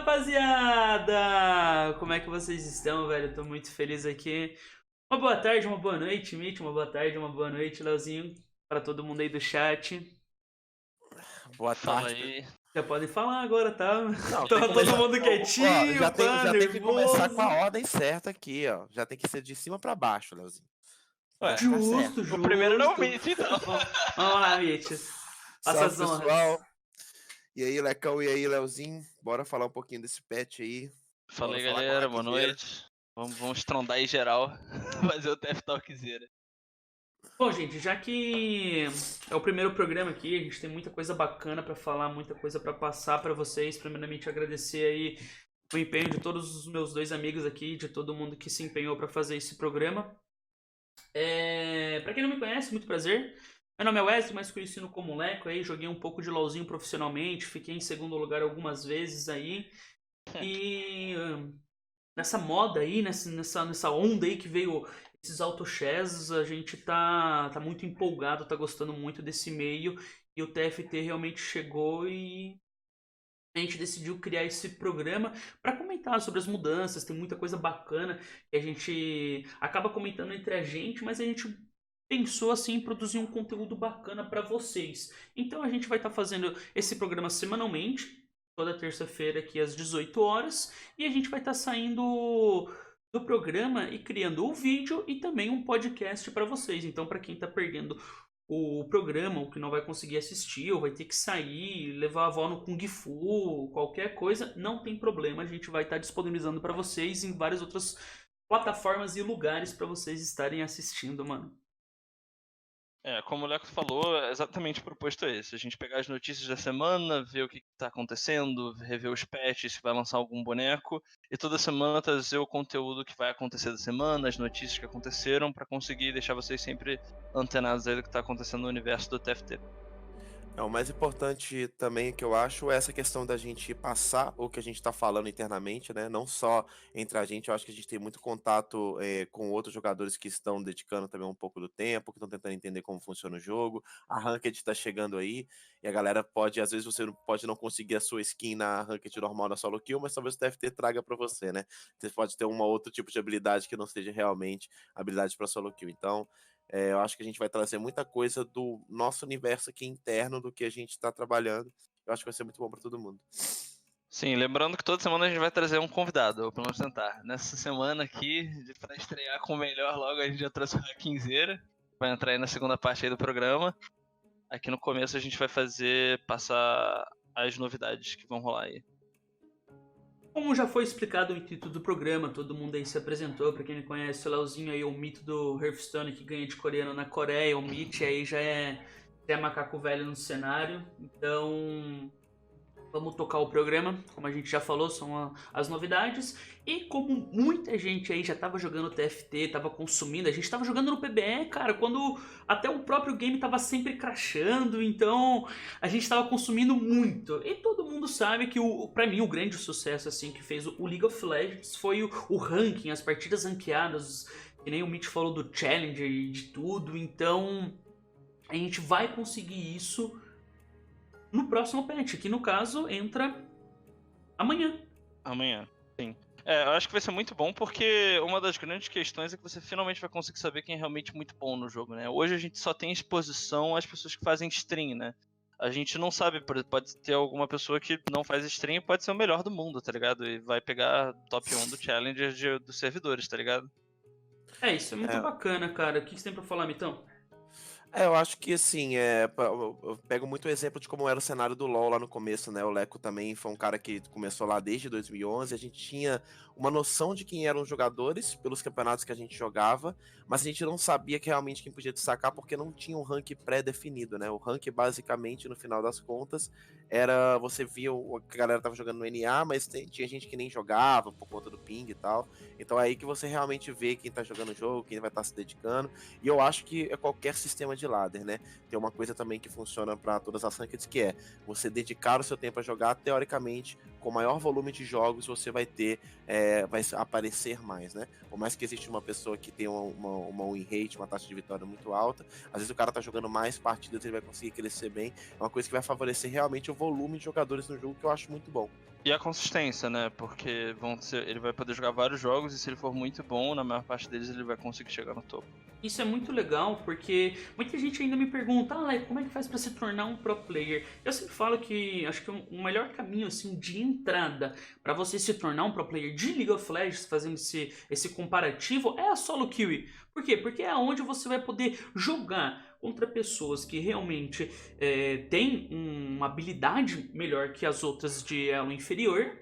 rapaziada! Como é que vocês estão, velho? Eu tô muito feliz aqui. Uma boa tarde, uma boa noite, Mitch. Uma boa tarde, uma boa noite, Leozinho. Para todo mundo aí do chat. Boa Fala tarde. aí. Já podem falar agora, tá? Não, tem que Tava todo começar. mundo Ó, quietinho, pá, já tem que começar com a nervoso. ordem certa aqui, ó. Já tem que ser de cima pra baixo, Leozinho. Vai Ué, ficar Justo, certo. o primeiro não justo. mente, então. Vamos lá, Mitch. Faça Salve, as honras. pessoal. E aí, Lecão, e aí, Leozinho? Bora falar um pouquinho desse patch aí. Fala Bora aí, falar com a galera. Boa Hackzeira. noite. Vamos estrondar aí geral. Fazer o TF Talkzeira. Bom, gente, já que é o primeiro programa aqui, a gente tem muita coisa bacana pra falar, muita coisa pra passar pra vocês. Primeiramente, agradecer aí o empenho de todos os meus dois amigos aqui, de todo mundo que se empenhou pra fazer esse programa. Pra quem não me conhece, muito prazer. Meu nome é Wesley, mais conhecido como Leco aí. Joguei um pouco de LoLzinho profissionalmente, fiquei em segundo lugar algumas vezes aí. E nessa moda aí, nessa onda aí que veio esses autochess, a gente tá muito empolgado, tá gostando muito desse meio. E o TFT realmente chegou e a gente decidiu criar esse programa para comentar sobre as mudanças. Tem muita coisa bacana que a gente acaba comentando entre a gente, mas a gente pensou assim em produzir um conteúdo bacana para vocês. Então a gente vai estar fazendo esse programa semanalmente, toda terça-feira aqui às 18 horas, e a gente vai estar saindo do programa e criando o vídeo e também um podcast para vocês. Então, para quem está perdendo o programa, ou que não vai conseguir assistir, ou vai ter que sair, levar a avó no Kung Fu, qualquer coisa, não tem problema, a gente vai estar disponibilizando para vocês em várias outras plataformas e lugares para vocês estarem assistindo, mano. Como o Leco falou, exatamente o proposto é esse. A gente pegar as notícias da semana, ver o que tá acontecendo, rever os patches, se vai lançar algum boneco, e toda semana trazer o conteúdo que vai acontecer da semana, as notícias que aconteceram, pra conseguir deixar vocês sempre antenados aí do que tá acontecendo no universo do TFT. O mais importante também que eu acho é essa questão da gente passar o que a gente está falando internamente, né? Não só entre a gente, eu acho que a gente tem muito contato com outros jogadores que estão dedicando também um pouco do tempo, que estão tentando entender como funciona o jogo. A Ranked está chegando aí e a galera pode, às vezes você pode não conseguir a sua skin na Ranked normal na solo kill, mas talvez o TFT traga para você, né? Você pode ter um outro tipo de habilidade que não seja realmente habilidade para solo kill. Então, eu acho que a gente vai trazer muita coisa do nosso universo aqui interno, do que a gente está trabalhando. Eu acho que vai ser muito bom para todo mundo. Sim, lembrando que toda semana a gente vai trazer um convidado, ou pelo menos tentar. Nessa semana aqui, pra estrear com o melhor logo, a gente já trouxe o Hackzeira. Vai entrar aí na segunda parte aí do programa. Aqui no começo a gente vai passar as novidades que vão rolar aí. Como já foi explicado o intuito do programa, todo mundo aí se apresentou. Pra quem não conhece, o Leozinho aí é o mito do Hearthstone que ganha de coreano na Coreia. O Mitch aí já é macaco velho no cenário. Então, vamos tocar o programa, como a gente já falou, são as novidades. E como muita gente aí já tava jogando TFT, tava consumindo, a gente tava jogando no PBE, cara, quando até o próprio game tava sempre crashando, então a gente tava consumindo muito. E todo mundo sabe que pra mim o grande sucesso assim que fez o League of Legends foi o ranking, as partidas ranqueadas, que nem o Mitch falou do Challenger e de tudo, então a gente vai conseguir isso no próximo patch, que no caso entra amanhã. Amanhã, sim. Eu acho que vai ser muito bom porque uma das grandes questões é que você finalmente vai conseguir saber quem é realmente muito bom no jogo, né? Hoje a gente só tem exposição às pessoas que fazem stream, né? A gente não sabe, pode ter alguma pessoa que não faz stream e pode ser o melhor do mundo, tá ligado? E vai pegar top 1 do Challenger dos servidores, tá ligado? Isso é muito É, bacana, cara. O que você tem pra falar, Mitão? eu acho que assim, eu pego muito o exemplo de como era o cenário do LoL lá no começo, né? O Leco também foi um cara que começou lá desde 2011, a gente tinha uma noção de quem eram os jogadores pelos campeonatos que a gente jogava, mas a gente não sabia que realmente quem podia destacar porque não tinha um rank pré-definido, né? O rank basicamente, no final das contas, era você via que a galera tava jogando no NA, mas tinha gente que nem jogava por conta do ping e tal. Então é aí que você realmente vê quem tá jogando o jogo, quem vai estar se dedicando. E eu acho que qualquer sistema de de ladder, né? Tem uma coisa também que funciona para todas as rankeds, que é você dedicar o seu tempo a jogar, teoricamente, com maior volume de jogos, você vai ter, vai aparecer mais, né? Por mais que exista uma pessoa que tenha uma win rate, uma taxa de vitória muito alta, às vezes o cara tá jogando mais partidas, ele vai conseguir crescer bem. É uma coisa que vai favorecer realmente o volume de jogadores no jogo, que eu acho muito bom. E a consistência, né? Porque ele vai poder jogar vários jogos e se ele for muito bom, na maior parte deles ele vai conseguir chegar no topo. Isso é muito legal, porque muita gente ainda me pergunta, como é que faz pra se tornar um pro player? Eu sempre falo que acho que o melhor caminho assim de entrada pra você se tornar um pro player de League of Legends, fazendo esse comparativo, é a solo queue. Por quê? Porque é onde você vai poder jogar contra pessoas que realmente têm uma habilidade melhor que as outras de elo inferior.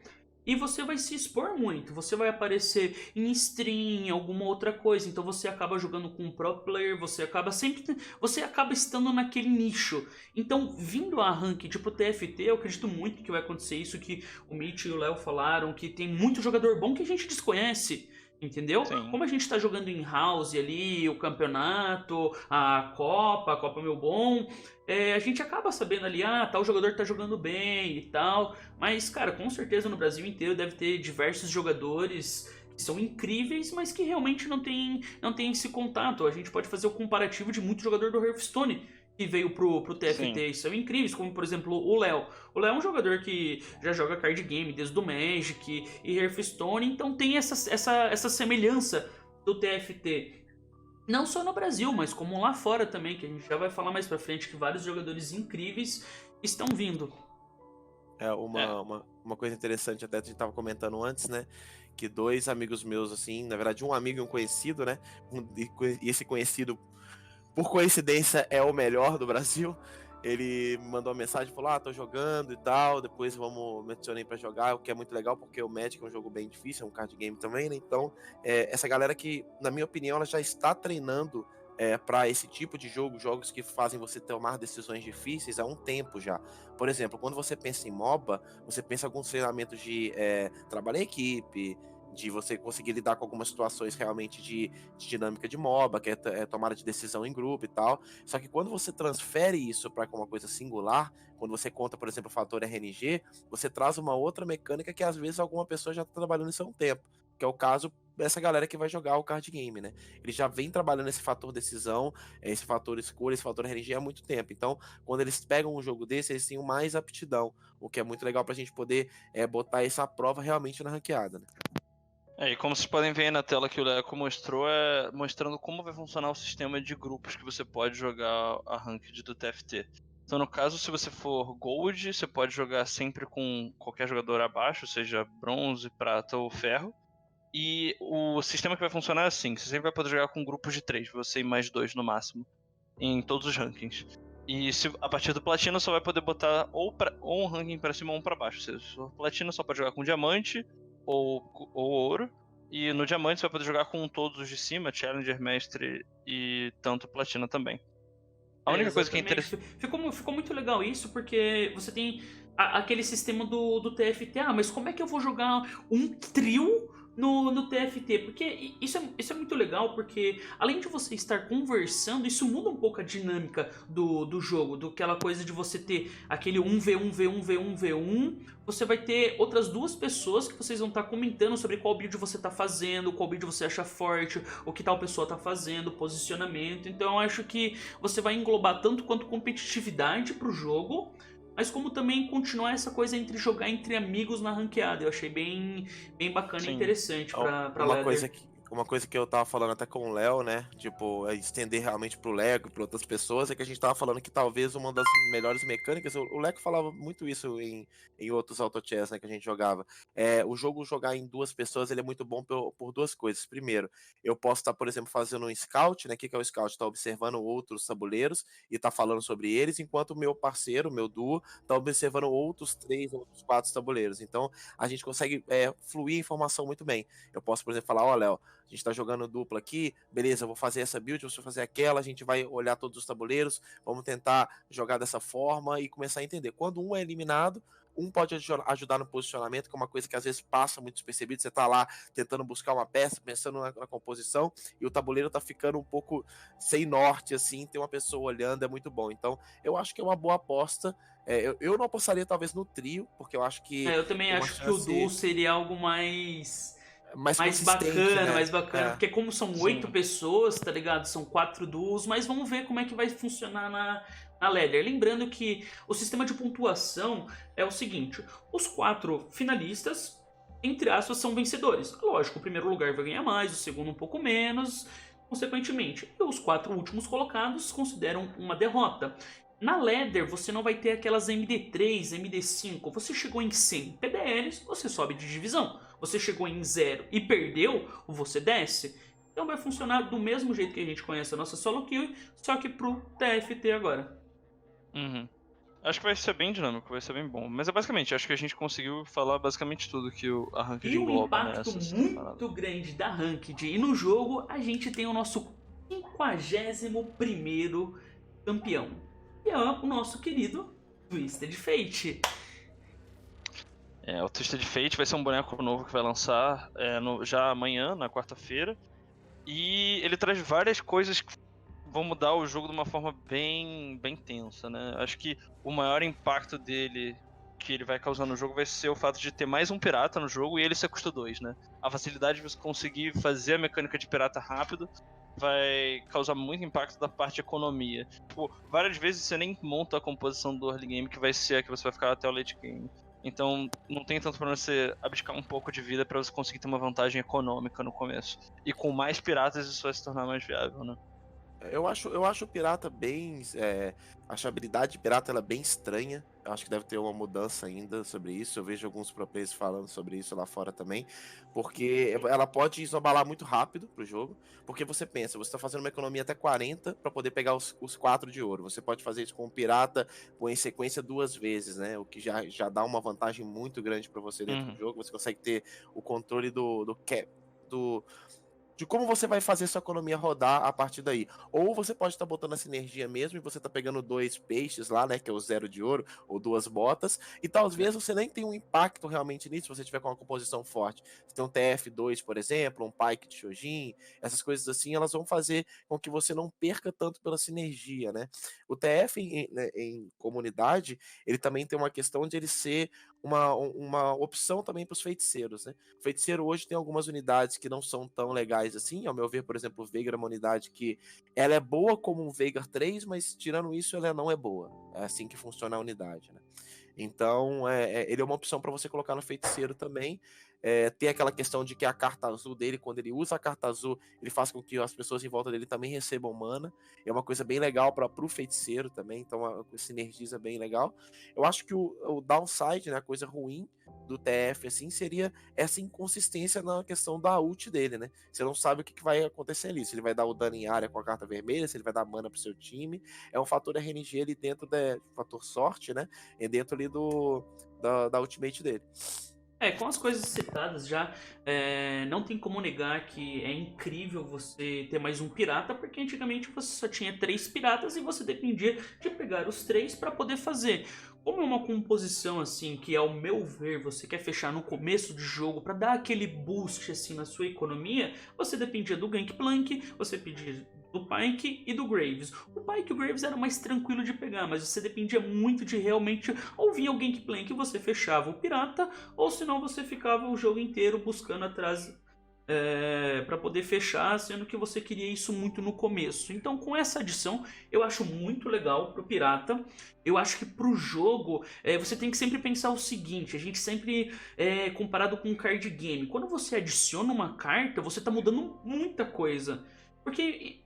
E você vai se expor muito, você vai aparecer em stream, em alguma outra coisa, então você acaba jogando com um pro player, você acaba estando naquele nicho. Então, vindo a ranked pro TFT, eu acredito muito que vai acontecer isso que o Mitch e o Léo falaram, que tem muito jogador bom que a gente desconhece. Entendeu? Sim. Como a gente tá jogando em house ali, o campeonato, a Copa Meu Bom, a gente acaba sabendo ali, tal jogador tá jogando bem e tal. Mas, cara, com certeza no Brasil inteiro deve ter diversos jogadores que são incríveis, mas que realmente não tem esse contato. A gente pode fazer o comparativo de muito jogador do Hearthstone que veio pro TFT Sim. e são incríveis, como por exemplo o Léo. O Léo é um jogador que já joga card game desde o Magic e Hearthstone, então tem essa semelhança do TFT. Não só no Brasil, mas como lá fora também, que a gente já vai falar mais pra frente, que vários jogadores incríveis estão vindo. É uma coisa interessante, até a gente tava comentando antes, né? Que dois amigos meus, assim, na verdade, um amigo e um conhecido, né? E esse conhecido, por coincidência, é o melhor do Brasil. Ele me mandou uma mensagem e falou: tô jogando e tal, depois me adicionei pra jogar, o que é muito legal, porque o Magic é um jogo bem difícil, é um card game também, né? Então, essa galera que, na minha opinião, ela já está treinando para esse tipo de jogos que fazem você tomar decisões difíceis há um tempo já. Por exemplo, quando você pensa em MOBA, você pensa em alguns treinamentos de trabalho em equipe, de você conseguir lidar com algumas situações realmente de dinâmica de MOBA, que é tomada de decisão em grupo e tal. Só que quando você transfere isso para uma coisa singular, quando você conta, por exemplo, o fator RNG, você traz uma outra mecânica que às vezes alguma pessoa já está trabalhando isso há um tempo, que é o caso dessa galera que vai jogar o card game, né? Ele já vem trabalhando esse fator decisão, esse fator escolha, esse fator RNG há muito tempo. Então, quando eles pegam um jogo desse, eles têm mais aptidão, o que é muito legal pra gente poder botar isso à prova realmente na ranqueada, né? E como vocês podem ver aí na tela que o Leco mostrou, mostrando como vai funcionar o sistema de grupos que você pode jogar a ranked do TFT. Então, no caso, se você for Gold, você pode jogar sempre com qualquer jogador abaixo, seja bronze, prata ou ferro. E o sistema que vai funcionar é assim: você sempre vai poder jogar com grupos de 3, você e mais 2 no máximo, em todos os rankings. E a partir do Platina só vai poder botar ou um ranking pra cima ou um pra baixo. Ou seja, se for Platina só pode jogar com Diamante ou Ouro. E no Diamante você vai poder jogar com todos os de cima, Challenger, Mestre e tanto Platina também. A única coisa que é interessante... Ficou muito legal isso, porque você tem aquele sistema do TFT. Mas como é que eu vou jogar um trio no TFT? Porque isso é muito legal, porque além de você estar conversando, isso muda um pouco a dinâmica do jogo, aquela coisa de você ter aquele 1v1v1v1v1. Você vai ter outras duas pessoas que vocês vão estar comentando sobre qual build você está fazendo, qual build você acha forte, o que tal pessoa está fazendo, posicionamento. Então eu acho que você vai englobar tanto quanto competitividade pro jogo, mas como também continuar essa coisa entre jogar entre amigos na ranqueada. Eu achei bem bacana e interessante pra ladder. Uma coisa que eu tava falando até com o Léo, né? Tipo, estender realmente pro Leco e pra outras pessoas, é que a gente tava falando que talvez uma das melhores mecânicas, o Leco falava muito isso em outros auto-chess, né, que a gente jogava. O jogo jogar em duas pessoas, ele é muito bom por duas coisas. Primeiro, eu posso estar, por exemplo, fazendo um scout, né? O que é o scout? Tá observando outros tabuleiros e tá falando sobre eles, enquanto o meu parceiro, o meu duo, tá observando outros 3, outros 4 tabuleiros. Então, a gente consegue fluir a informação muito bem. Eu posso, por exemplo, falar: Léo, a gente tá jogando dupla aqui, beleza, eu vou fazer essa build, você vai fazer aquela, a gente vai olhar todos os tabuleiros, vamos tentar jogar dessa forma e começar a entender. Quando um é eliminado, um pode ajudar no posicionamento, que é uma coisa que às vezes passa muito despercebido. Você tá lá tentando buscar uma peça, pensando na composição, e o tabuleiro tá ficando um pouco sem norte, assim, tem uma pessoa olhando, é muito bom. Então, eu acho que é uma boa aposta. Eu não apostaria talvez no trio, porque eu acho que Eu também tem uma acho que o duo chance seria algo mais mais consistente, né? mais bacana, porque como são 8 Sim. pessoas, tá ligado? São 4 duos, mas vamos ver como é que vai funcionar na Ladder. Lembrando que o sistema de pontuação é o seguinte: os 4 finalistas, entre aspas, são vencedores. Lógico, o primeiro lugar vai ganhar mais, o segundo um pouco menos, consequentemente. E os 4 últimos colocados consideram uma derrota. Na Ladder, você não vai ter aquelas MD3, MD5. Você chegou em 100 PDLs, você sobe de divisão. Você chegou em 0 e perdeu, você desce. Então vai funcionar do mesmo jeito que a gente conhece a nossa solo kill, só que pro TFT agora. Uhum. Acho que vai ser bem dinâmico, vai ser bem bom. Mas basicamente, acho que a gente conseguiu falar basicamente tudo que a Ranked E o engloba, né? impacto Essas muito paradas. grande da Ranked. E no jogo, a gente tem o nosso 51º campeão. Que é o nosso querido Twisted Fate. O Twisted Fate vai ser um boneco novo que vai lançar já amanhã, na quarta-feira. E ele traz várias coisas que vão mudar o jogo de uma forma bem tensa, né? Acho que o maior impacto dele que ele vai causar no jogo vai ser o fato de ter mais um pirata no jogo e ele ser custo 2, né? A facilidade de você conseguir fazer a mecânica de pirata rápido vai causar muito impacto da parte de economia. Tipo, várias vezes você nem monta a composição do early game que vai ser a que você vai ficar até o late game. Então não tem tanto problema você abdicar um pouco de vida pra você conseguir ter uma vantagem econômica no começo. E com mais piratas isso vai se tornar mais viável, né? Eu acho o pirata bem. Acho a habilidade de pirata ela bem estranha. Eu acho que deve ter uma mudança ainda sobre isso. Eu vejo alguns pro players falando sobre isso lá fora também. Porque ela pode isobalar muito rápido pro jogo. Porque você pensa, você tá fazendo uma economia até 40 para poder pegar os 4 de ouro. Você pode fazer isso com o pirata em sequência 2 vezes, né? O que já dá uma vantagem muito grande para você dentro do jogo. Você consegue ter o controle do cap. De como você vai fazer sua economia rodar a partir daí. Ou você pode estar botando a sinergia mesmo e você tá pegando 2 peixes lá, né, que é o 0 de ouro, ou 2 botas, e talvez você nem tenha um impacto realmente nisso se você tiver com uma composição forte. Você tem um TF2, por exemplo, um Pike de Shojin, essas coisas assim, elas vão fazer com que você não perca tanto pela sinergia, né? O TF em comunidade, ele também tem uma questão de ele ser uma opção também para os feiticeiros, né? O feiticeiro hoje tem algumas unidades que não são tão legais assim, ao meu ver, por exemplo, o Veigar é uma unidade que ela é boa como um Veigar 3, mas tirando isso ela não é boa. É assim que funciona a unidade, né? Então, ele é uma opção para você colocar no feiticeiro também. Tem aquela questão de que a carta azul dele, quando ele usa a carta azul, ele faz com que as pessoas em volta dele também recebam mana. É uma coisa bem legal para o feiticeiro também, então sinergiza bem legal. Eu acho que o downside, né, a coisa ruim do TF assim, seria essa inconsistência na questão da ult dele, né? Você não sabe o que vai acontecer ali. Se ele vai dar o dano em área com a carta vermelha, se ele vai dar mana pro seu time. É um fator RNG ali dentro fator sorte, né? É dentro ali da ultimate dele. Com as coisas citadas já, não tem como negar que é incrível você ter mais um pirata, porque antigamente você só tinha 3 piratas e você dependia de pegar os 3 para poder fazer. Como é uma composição assim que, ao meu ver, você quer fechar no começo do jogo para dar aquele boost assim na sua economia, você dependia do Gangplank, você pedia do Pyke e do Graves. O Pyke e o Graves era mais tranquilo de pegar, mas você dependia muito de realmente ouvir alguém que Gangplank e você fechava o pirata, ou senão você ficava o jogo inteiro buscando atrás para poder fechar, sendo que você queria isso muito no começo. Então, com essa adição, eu acho muito legal pro pirata. Eu acho que pro jogo, você tem que sempre pensar o seguinte: a gente sempre comparado com um card game. Quando você adiciona uma carta, você tá mudando muita coisa. Porque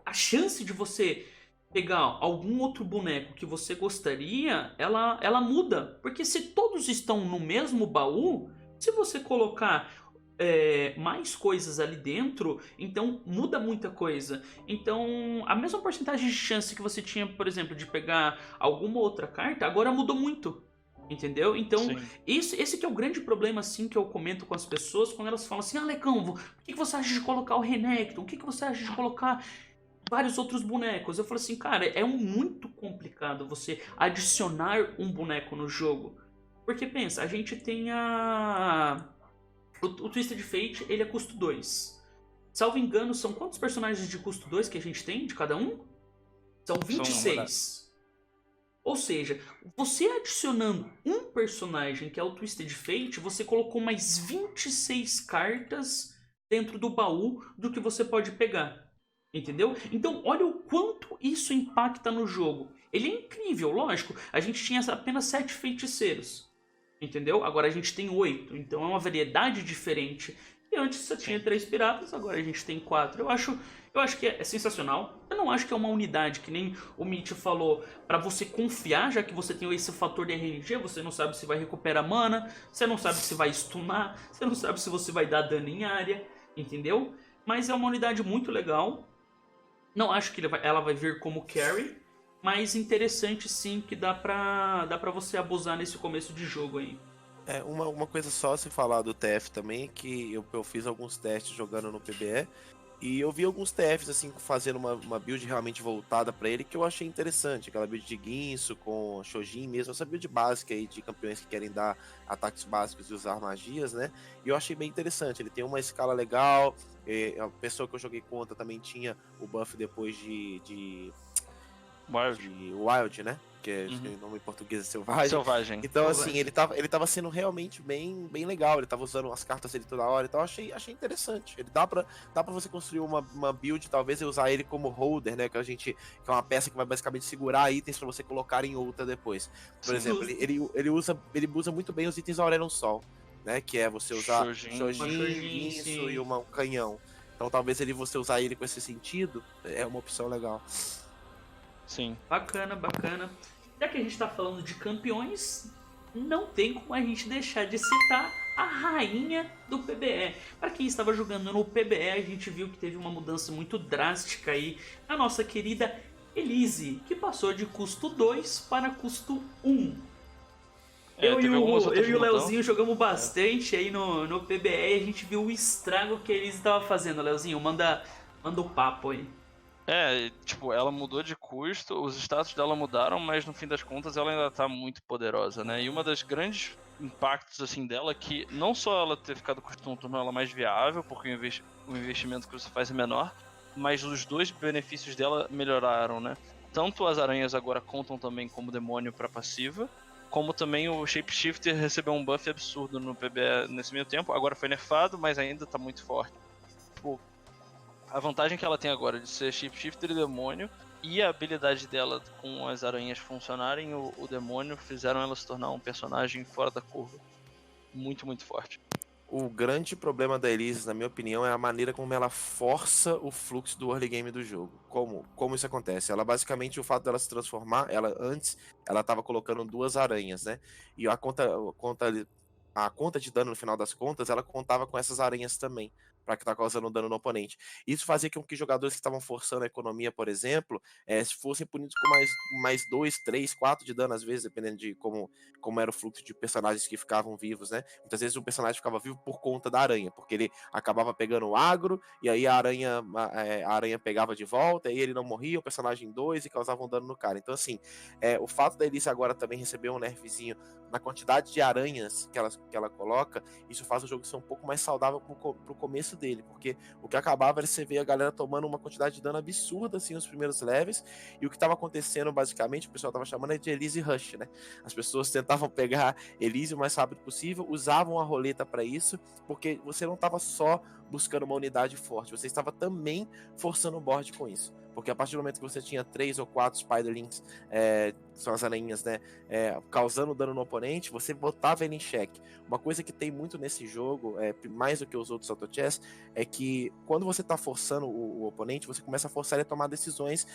a chance de você pegar algum outro boneco que você gostaria, ela muda. Porque se todos estão no mesmo baú, se você colocar mais coisas ali dentro, então muda muita coisa. Então a mesma porcentagem de chance que você tinha, por exemplo, de pegar alguma outra carta, agora mudou muito. Entendeu? Então, esse que é o grande problema assim que eu comento com as pessoas quando elas falam assim: ah, Lecão, o que você acha de colocar o Renekton? O que você acha de colocar vários outros bonecos. Eu falei assim, cara, é muito complicado você adicionar um boneco no jogo. Porque pensa, a gente tem o Twisted Fate, ele é custo 2. Salvo engano, são quantos personagens de custo 2 que a gente tem de cada um? São 26. Ou seja, você adicionando um personagem que é o Twisted Fate, você colocou mais 26 cartas dentro do baú do que você pode pegar. Entendeu? Então, olha o quanto isso impacta no jogo. Ele é incrível, lógico. A gente tinha apenas 7 feiticeiros. Entendeu? Agora a gente tem 8. Então é uma variedade diferente. E antes só tinha 3 piratas, agora a gente tem 4. Eu acho que é sensacional. Eu não acho que é uma unidade, que nem o Mitch falou, pra você confiar, já que você tem esse fator de RNG, você não sabe se vai recuperar mana, você não sabe se vai stunar, você não sabe se você vai dar dano em área, entendeu? Mas é uma unidade muito legal. Não acho que ela vai vir como carry, mas interessante sim, que dá pra você abusar nesse começo de jogo aí. Uma coisa só se falar do TF também, que eu fiz alguns testes jogando no PBE, e eu vi alguns TFs assim fazendo uma build realmente voltada pra ele, que eu achei interessante, aquela build de Guinso com Shojin mesmo, essa build básica aí de campeões que querem dar ataques básicos e usar magias, né? E eu achei bem interessante, ele tem uma escala legal, a pessoa que eu joguei contra também tinha o buff depois de Wild, né? Que é o nome em português é Selvagem. Então, assim, ele tava sendo realmente bem legal. Ele tava usando as cartas dele toda hora. Então, achei interessante. Ele dá pra você construir uma build, talvez, e usar ele como holder, né? Que é uma peça que vai basicamente segurar itens pra você colocar em outra depois. Por exemplo, ele usa muito bem os itens Aurelion Sol, né? Que é você usar Shojin, isso e um canhão. Então, talvez você usar ele com esse sentido é uma opção legal. Sim. Bacana. Já que a gente tá falando de campeões, não tem como a gente deixar de citar a rainha do PBE. Para quem estava jogando no PBE, a gente viu que teve uma mudança muito drástica aí. A nossa querida Elise, que passou de custo 2 para custo 1. Eu e o Leozinho jogamos bastante aí no PBE e a gente viu o estrago que a Elise estava fazendo. Leozinho, manda o papo aí. Tipo, ela mudou de custo, os status dela mudaram, mas no fim das contas ela ainda tá muito poderosa, né? E uma das grandes impactos, assim, dela é que não só ela ter ficado custo 1 tornou ela mais viável, porque o investimento que você faz é menor, mas os dois benefícios dela melhoraram, né? Tanto as aranhas agora contam também como demônio pra passiva, como também o Shapeshifter recebeu um buff absurdo no PBE nesse meio tempo. Agora foi nerfado, mas ainda tá muito forte. Tipo, a vantagem que ela tem agora de ser Shapeshifter e demônio, e a habilidade dela com as aranhas funcionarem, o demônio, fizeram ela se tornar um personagem fora da curva. Muito, muito forte. O grande problema da Elise, na minha opinião, é a maneira como ela força o fluxo do early game do jogo. Como isso acontece? Ela basicamente, o fato dela se transformar, antes ela estava colocando 2 aranhas, né? E a conta de dano no final das contas, ela contava com essas aranhas também, para que tá causando dano no oponente. Isso fazia com que jogadores que estavam forçando a economia, por exemplo, fossem punidos com mais 2, 3, 4 de dano, às vezes, dependendo de como era o fluxo de personagens que ficavam vivos, né? Muitas vezes o personagem ficava vivo por conta da aranha, porque ele acabava pegando o agro, e aí a aranha pegava de volta, e aí ele não morria, o personagem 2, e causava um dano no cara. Então, assim, o fato da Elise agora também receber um nerfzinho na quantidade de aranhas que ela coloca, isso faz o jogo ser um pouco mais saudável pro começo dele, porque o que acabava era você ver a galera tomando uma quantidade de dano absurda assim nos primeiros levels, e o que estava acontecendo basicamente, o pessoal estava chamando de Elise Rush, né? As pessoas tentavam pegar Elise o mais rápido possível, usavam a roleta para isso, porque você não estava só buscando uma unidade forte, você estava também forçando o board com isso. Porque a partir do momento que você tinha 3 ou 4 Spiderlings, são as aranhas, né, causando dano no oponente, você botava ele em xeque. Uma coisa que tem muito nesse jogo, mais do que os outros auto chess, é que quando você tá forçando o oponente, você começa a forçar ele a tomar decisões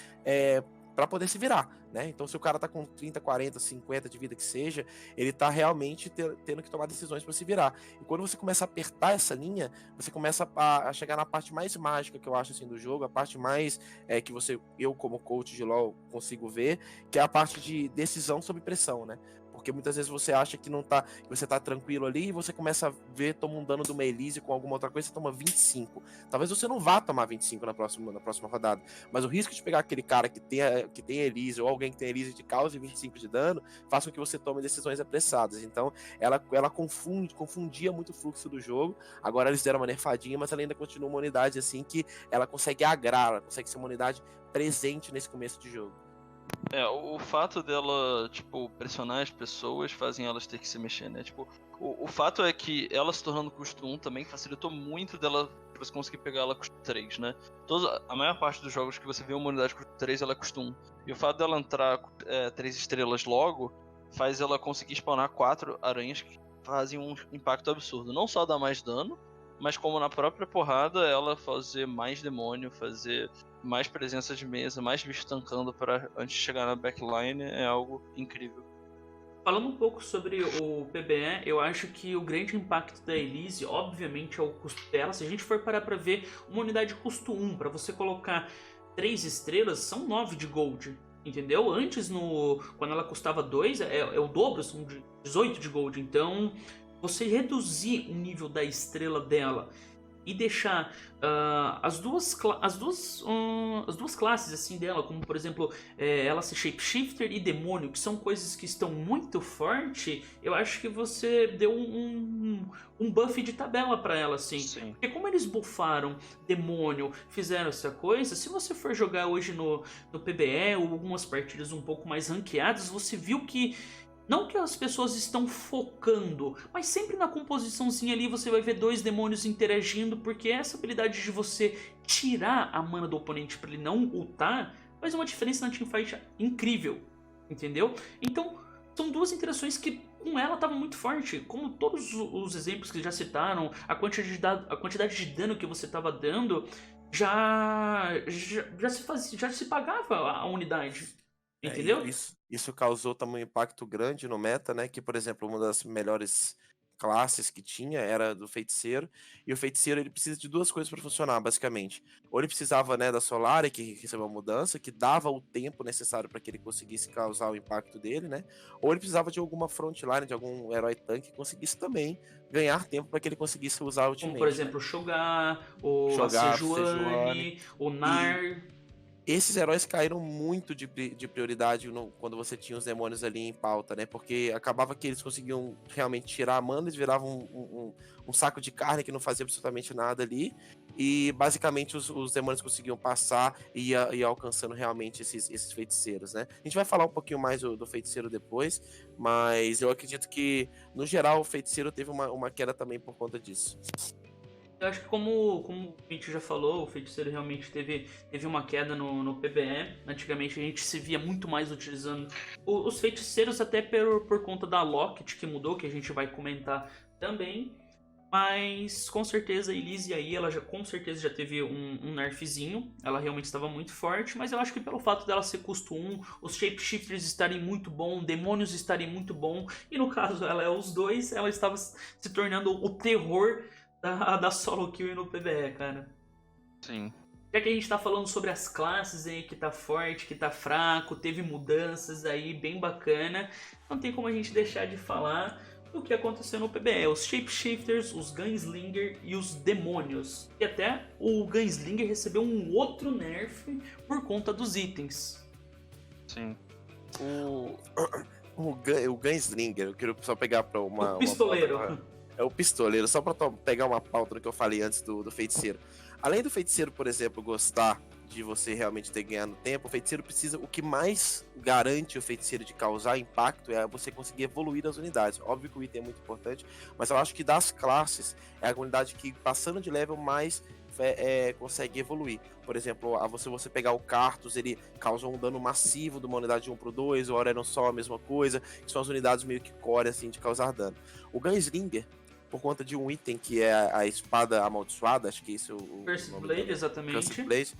para poder se virar, né? Então, se o cara tá com 30, 40, 50 de vida que seja, ele tá realmente tendo que tomar decisões para se virar. E quando você começa a apertar essa linha, você começa a chegar na parte mais mágica que eu acho assim do jogo, a parte mais que eu como coach de LoL consigo ver, que é a parte de decisão sob pressão, né? porque muitas vezes você acha que não tá, que você tá tranquilo ali e você começa a ver, toma um dano de uma Elise com alguma outra coisa, você toma 25. Talvez você não vá tomar 25 na próxima rodada, mas o risco de pegar aquele cara que tem Elise ou alguém que tem Elise de cause 25 de dano, faça com que você tome decisões apressadas. Então, ela confundia muito o fluxo do jogo. Agora eles deram uma nerfadinha, mas ela ainda continua uma unidade assim que ela consegue agrar, ela consegue ser uma unidade presente nesse começo de jogo. O fato dela, tipo, pressionar as pessoas fazem elas ter que se mexer, né? Tipo, o fato é que ela se tornando custo 1 também facilitou muito dela pra você conseguir pegar ela custo 3, né? A maior parte dos jogos que você vê uma unidade custo 3, ela é custo 1. E o fato dela entrar 3 estrelas logo faz ela conseguir spawnar 4 aranhas que fazem um impacto absurdo. Não só dar mais dano, mas como na própria porrada ela fazer mais demônio, fazer mais presença de mesa, mais bicho tancando para antes de chegar na backline é algo incrível. Falando um pouco sobre o PBE, eu acho que o grande impacto da Elise, obviamente, é o custo dela. Se a gente for parar pra ver uma unidade custo 1, pra você colocar 3 estrelas, são 9 de gold, entendeu? Antes, quando ela custava 2, é o dobro, são 18 de gold. Então, você reduzir o nível da estrela dela e deixar as duas classes assim dela, como por exemplo ela ser shapeshifter e demônio, que são coisas que estão muito forte, eu acho que você deu um buff de tabela pra ela, assim. Sim. Porque como eles buffaram demônio, fizeram essa coisa, se você for jogar hoje no PBE ou algumas partidas um pouco mais ranqueadas, você viu que não que as pessoas estão focando, mas sempre na composiçãozinha ali você vai ver 2 demônios interagindo, porque essa habilidade de você tirar a mana do oponente para ele não ultar faz uma diferença na teamfight incrível, entendeu? Então, são 2 interações que com ela estava muito forte, como todos os exemplos que já citaram, a quantidade de dano que você estava dando já se pagava a unidade. Entendeu? Isso causou também um impacto grande no meta, né? Que, por exemplo, uma das melhores classes que tinha era do feiticeiro, e o feiticeiro ele precisa de 2 coisas para funcionar, basicamente. Ou ele precisava, né, da Solara, que recebeu uma mudança, que dava o tempo necessário para que ele conseguisse causar o impacto dele, né? Ou ele precisava de alguma frontline, de algum herói tanque que conseguisse também ganhar tempo para que ele conseguisse usar o ultimate. Como, por exemplo, né? o Shogar, a Shogar, Sejuani, o Nar. Esses heróis caíram muito de prioridade quando você tinha os demônios ali em pauta, né? Porque acabava que eles conseguiam realmente tirar a mana, eles viravam um saco de carne que não fazia absolutamente nada ali. E basicamente os demônios conseguiam passar e ir alcançando realmente esses feiticeiros, né? A gente vai falar um pouquinho mais do feiticeiro depois, mas eu acredito que, no geral, o feiticeiro teve uma queda também por conta disso. Eu acho que como o Mitch já falou, o feiticeiro realmente teve uma queda no PBE. Antigamente a gente se via muito mais utilizando os feiticeiros, até por conta da Locket que mudou, que a gente vai comentar também. Mas com certeza a Elise aí, ela com certeza já teve um nerfzinho. Ela realmente estava muito forte, mas eu acho que pelo fato dela ser custo 1, os shapeshifters estarem muito bom, demônios estarem muito bom, e no caso ela é os 2, ela estava se tornando o terror da solo kill no PBE, cara. Sim. Já que a gente tá falando sobre as classes aí, que tá forte, que tá fraco, teve mudanças aí bem bacana, não tem como a gente deixar de falar do que aconteceu no PBE. Os Shapeshifters, os Gunslinger e os Demônios. E até o Gunslinger recebeu um outro nerf por conta dos itens. Sim. O Gunslinger, eu quero só pegar pra O pistoleiro. É o pistoleiro, só pra pegar uma pauta do que eu falei antes do feiticeiro. Além do feiticeiro, por exemplo, gostar de você realmente ter ganhado tempo, o feiticeiro precisa... O que mais garante o feiticeiro de causar impacto é você conseguir evoluir as unidades. Óbvio que o item é muito importante, mas eu acho que das classes é a unidade que, passando de level, mais consegue evoluir. Por exemplo, você pegar o Cartus, ele causa um dano massivo de uma unidade de 1 pro 2, o Aurelion Sol a mesma coisa, que são as unidades meio que core, assim, de causar dano. O Gunslinger, por conta de um item que é a espada amaldiçoada, acho que isso é o Cursed nome Blade, dele. exatamente. Cursed Blade.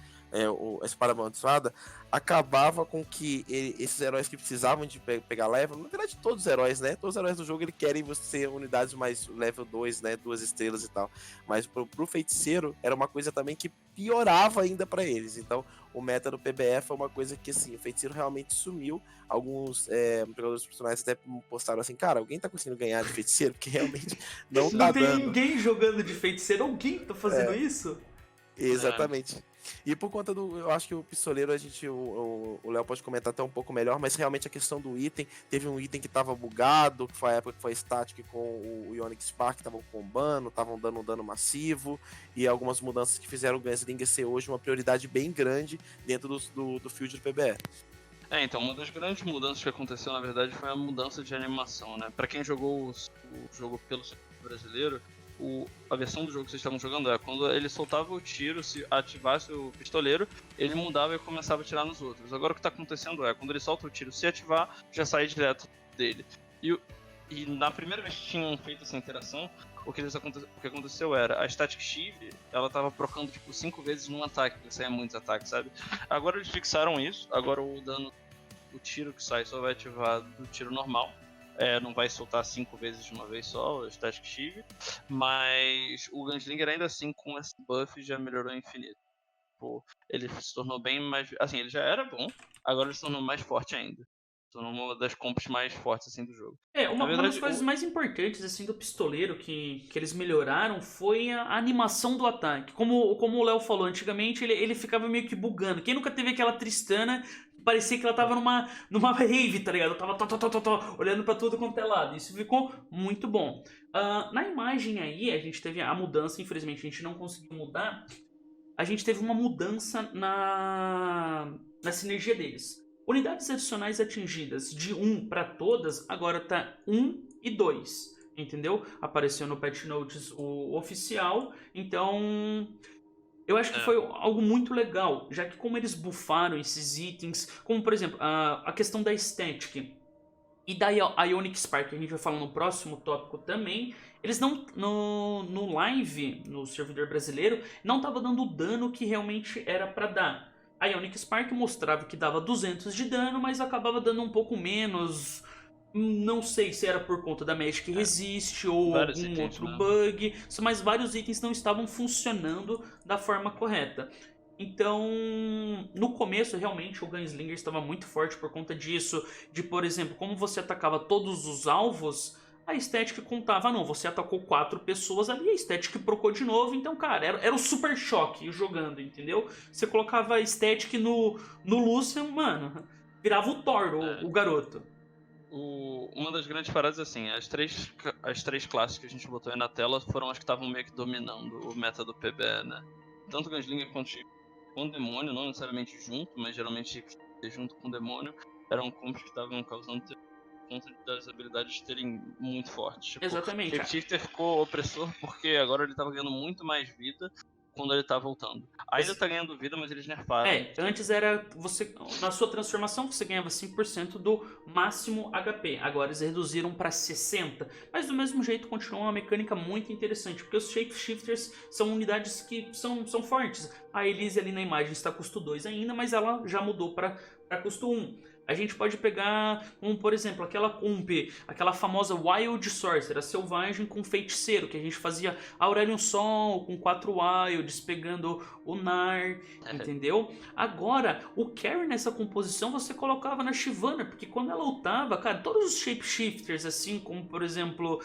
a espada amaldiçoada, acabava com que esses heróis que precisavam de pegar level, na verdade todos os heróis, né? Todos os heróis do jogo eles querem você unidades mais level 2, né? 2 estrelas e tal. Mas pro feiticeiro era uma coisa também que piorava ainda pra eles. Então o meta do PBE foi uma coisa que assim, o feiticeiro realmente sumiu. Alguns jogadores profissionais até postaram assim, cara, alguém tá conseguindo ganhar de feiticeiro? Porque realmente não tá Não tem dando. ninguém jogando de feiticeiro. Alguém tá fazendo isso? Exatamente. E por conta eu acho que o pistoleiro, o Léo pode comentar até um pouco melhor, mas realmente a questão do item, teve um item que tava bugado, que foi a época que foi static com o Ionic Spark, estavam combando, estavam dando um dano massivo, e algumas mudanças que fizeram o Gunslinger ser hoje uma prioridade bem grande dentro do field do PBE. Então, uma das grandes mudanças que aconteceu, na verdade, foi a mudança de animação, né? Pra quem jogou o jogo pelo servidor brasileiro, a versão do jogo que vocês estavam jogando quando ele soltava o tiro, se ativasse o pistoleiro, ele mudava e começava a atirar nos outros. Agora o que está acontecendo quando ele solta o tiro, se ativar, já sai direto dele. E na primeira vez que tinham feito essa interação, o que aconteceu era, a Static Shield, ela tava procando tipo 5 vezes num ataque, porque saia muitos ataques, sabe? Agora eles fixaram isso, agora o dano do tiro que sai só vai ativar do tiro normal. Não vai soltar 5 vezes de uma vez só, o Static Shield, mas o Gunslinger ainda assim com esse buff já melhorou infinito. Pô, ele se tornou bem mais... Assim, ele já era bom, agora ele se tornou mais forte ainda. Se tornou uma das comps mais fortes assim do jogo. Uma das coisas mais importantes assim do pistoleiro que eles melhoraram foi a animação do ataque. Como o Léo falou, antigamente ele ficava meio que bugando. Quem nunca teve aquela Tristana, parecia que ela tava numa rave, tá ligado? Tava olhando pra tudo quanto é lado. Isso ficou muito bom. Na imagem aí, a gente teve a mudança, infelizmente a gente não conseguiu mudar. A gente teve uma mudança na sinergia deles. Unidades adicionais atingidas de 1 para todas, agora tá 1 e 2. Entendeu? Apareceu no Patch Notes o oficial. Então, eu acho que foi algo muito legal, já que como eles buffaram esses itens, como por exemplo, a questão da estética e da Ionic Spark, que a gente vai falar no próximo tópico também, eles não, no live, no servidor brasileiro, não tava dando o dano que realmente era para dar. A Ionic Spark mostrava que dava 200 de dano, mas acabava dando um pouco menos. Não sei se era por conta da Magic Resist ou vários algum itens, outro né? bug, mas vários itens não estavam funcionando da forma correta. Então, no começo, realmente, o Gunslinger estava muito forte por conta disso. De, por exemplo, como você atacava todos os alvos, a estética contava, não, você atacou 4 pessoas ali, a estética procou de novo. Então, cara, era o super choque jogando, entendeu? Você colocava a estética no Lucian, mano, virava o Thor, o garoto. Uma das grandes paradas, assim, as três classes que a gente botou aí na tela foram as que estavam meio que dominando o meta do PBE, né? Tanto o Gunslinger quanto o Demônio, não necessariamente junto, mas geralmente junto com o Demônio, eram combos que estavam causando conta das habilidades terem muito fortes. Tipo, Exatamente. o Shifter ficou opressor porque agora ele tava ganhando muito mais vida quando ele tá voltando. Ainda tá ganhando vida, mas eles nerfaram. Antes era você, na sua transformação você ganhava 5% do máximo HP. Agora eles reduziram para 60%. Mas do mesmo jeito continua uma mecânica muito interessante, porque os Shapeshifters são unidades que são fortes. A Elise ali na imagem está custo 2 ainda, mas ela já mudou para custo 1. A gente pode pegar, como por exemplo, aquela comp, aquela famosa Wild Sorcerer, a selvagem com feiticeiro, que a gente fazia Aurelion Sol com 4 Wilds, pegando o Nar, entendeu? Agora, o Carry nessa composição você colocava na Shyvana, porque quando ela ultava, cara, todos os Shapeshifters, assim como por exemplo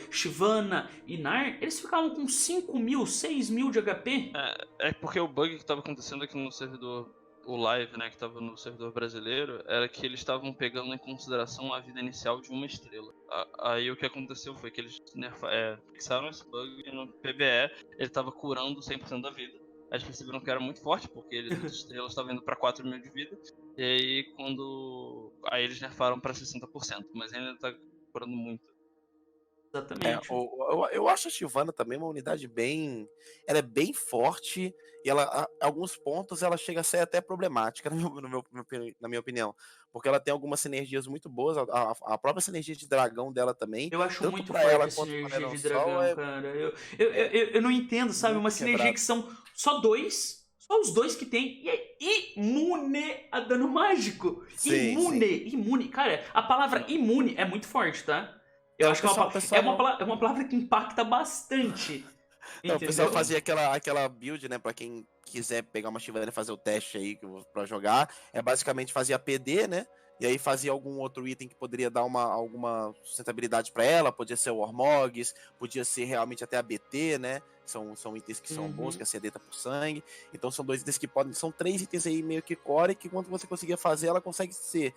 Shyvana e Nar, eles ficavam com 5.000, 6.000 de HP. É porque o bug que tava acontecendo aqui no servidor, o live, né, que tava no servidor brasileiro, era que eles estavam pegando em consideração a vida inicial de 1 estrela. Aí o que aconteceu foi que eles fixaram esse bug e no PBE ele tava curando 100% da vida. Aí eles perceberam que era muito forte, porque ele das estrelas estava indo pra 4.000 de vida. E aí aí eles nerfaram pra 60%, mas ainda tá curando muito. Exatamente. Eu acho a Shyvana também uma unidade bem. Ela é bem forte e ela, a alguns pontos, ela chega a ser até problemática, na minha opinião. Porque ela tem algumas sinergias muito boas, a própria sinergia de dragão dela também. Eu acho tanto muito pra forte ela a quanto pra sinergia de Aerosol, dragão, cara. Eu não entendo, sabe? muito Uma sinergia quebrado. que são só 2. Só os dois que tem. E é imune a dano mágico. Sim, Imune. Cara, a palavra imune é muito forte, tá? Eu acho que o pessoal é uma palavra que impacta bastante. Então, o pessoal Entendeu? fazia aquela build, né? Pra quem quiser pegar uma Shyvana e fazer o teste aí pra jogar. Basicamente fazia PD, né? E aí fazia algum outro item que poderia dar alguma sustentabilidade pra ela. Podia ser o Ormogs, podia ser realmente até a BT, né? São itens que são bons, que a CD tá por sangue. Então são 2 itens que podem. São 3 itens aí meio que core, que quando você conseguia fazer, ela consegue ser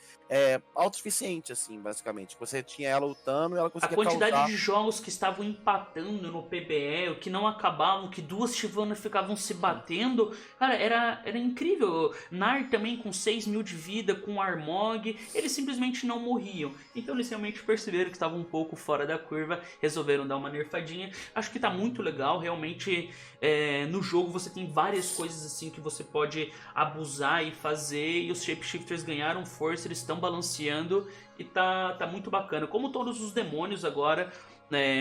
autossuficiente, assim, basicamente. Você tinha ela lutando e ela A conseguia quantidade causar. de jogos que estavam empatando no PBE, que não acabavam, que duas Shyvanas ficavam se batendo, cara, era incrível. Nar também com 6 mil de vida, com Armog, eles simplesmente não morriam. Então eles realmente perceberam que estavam um pouco fora da curva, resolveram dar uma nerfadinha. Acho que tá muito legal, realmente no jogo você tem várias coisas assim que você pode abusar e fazer, e os Shapeshifters ganharam força, eles estão balanceando. E tá muito bacana. Como todos os demônios agora,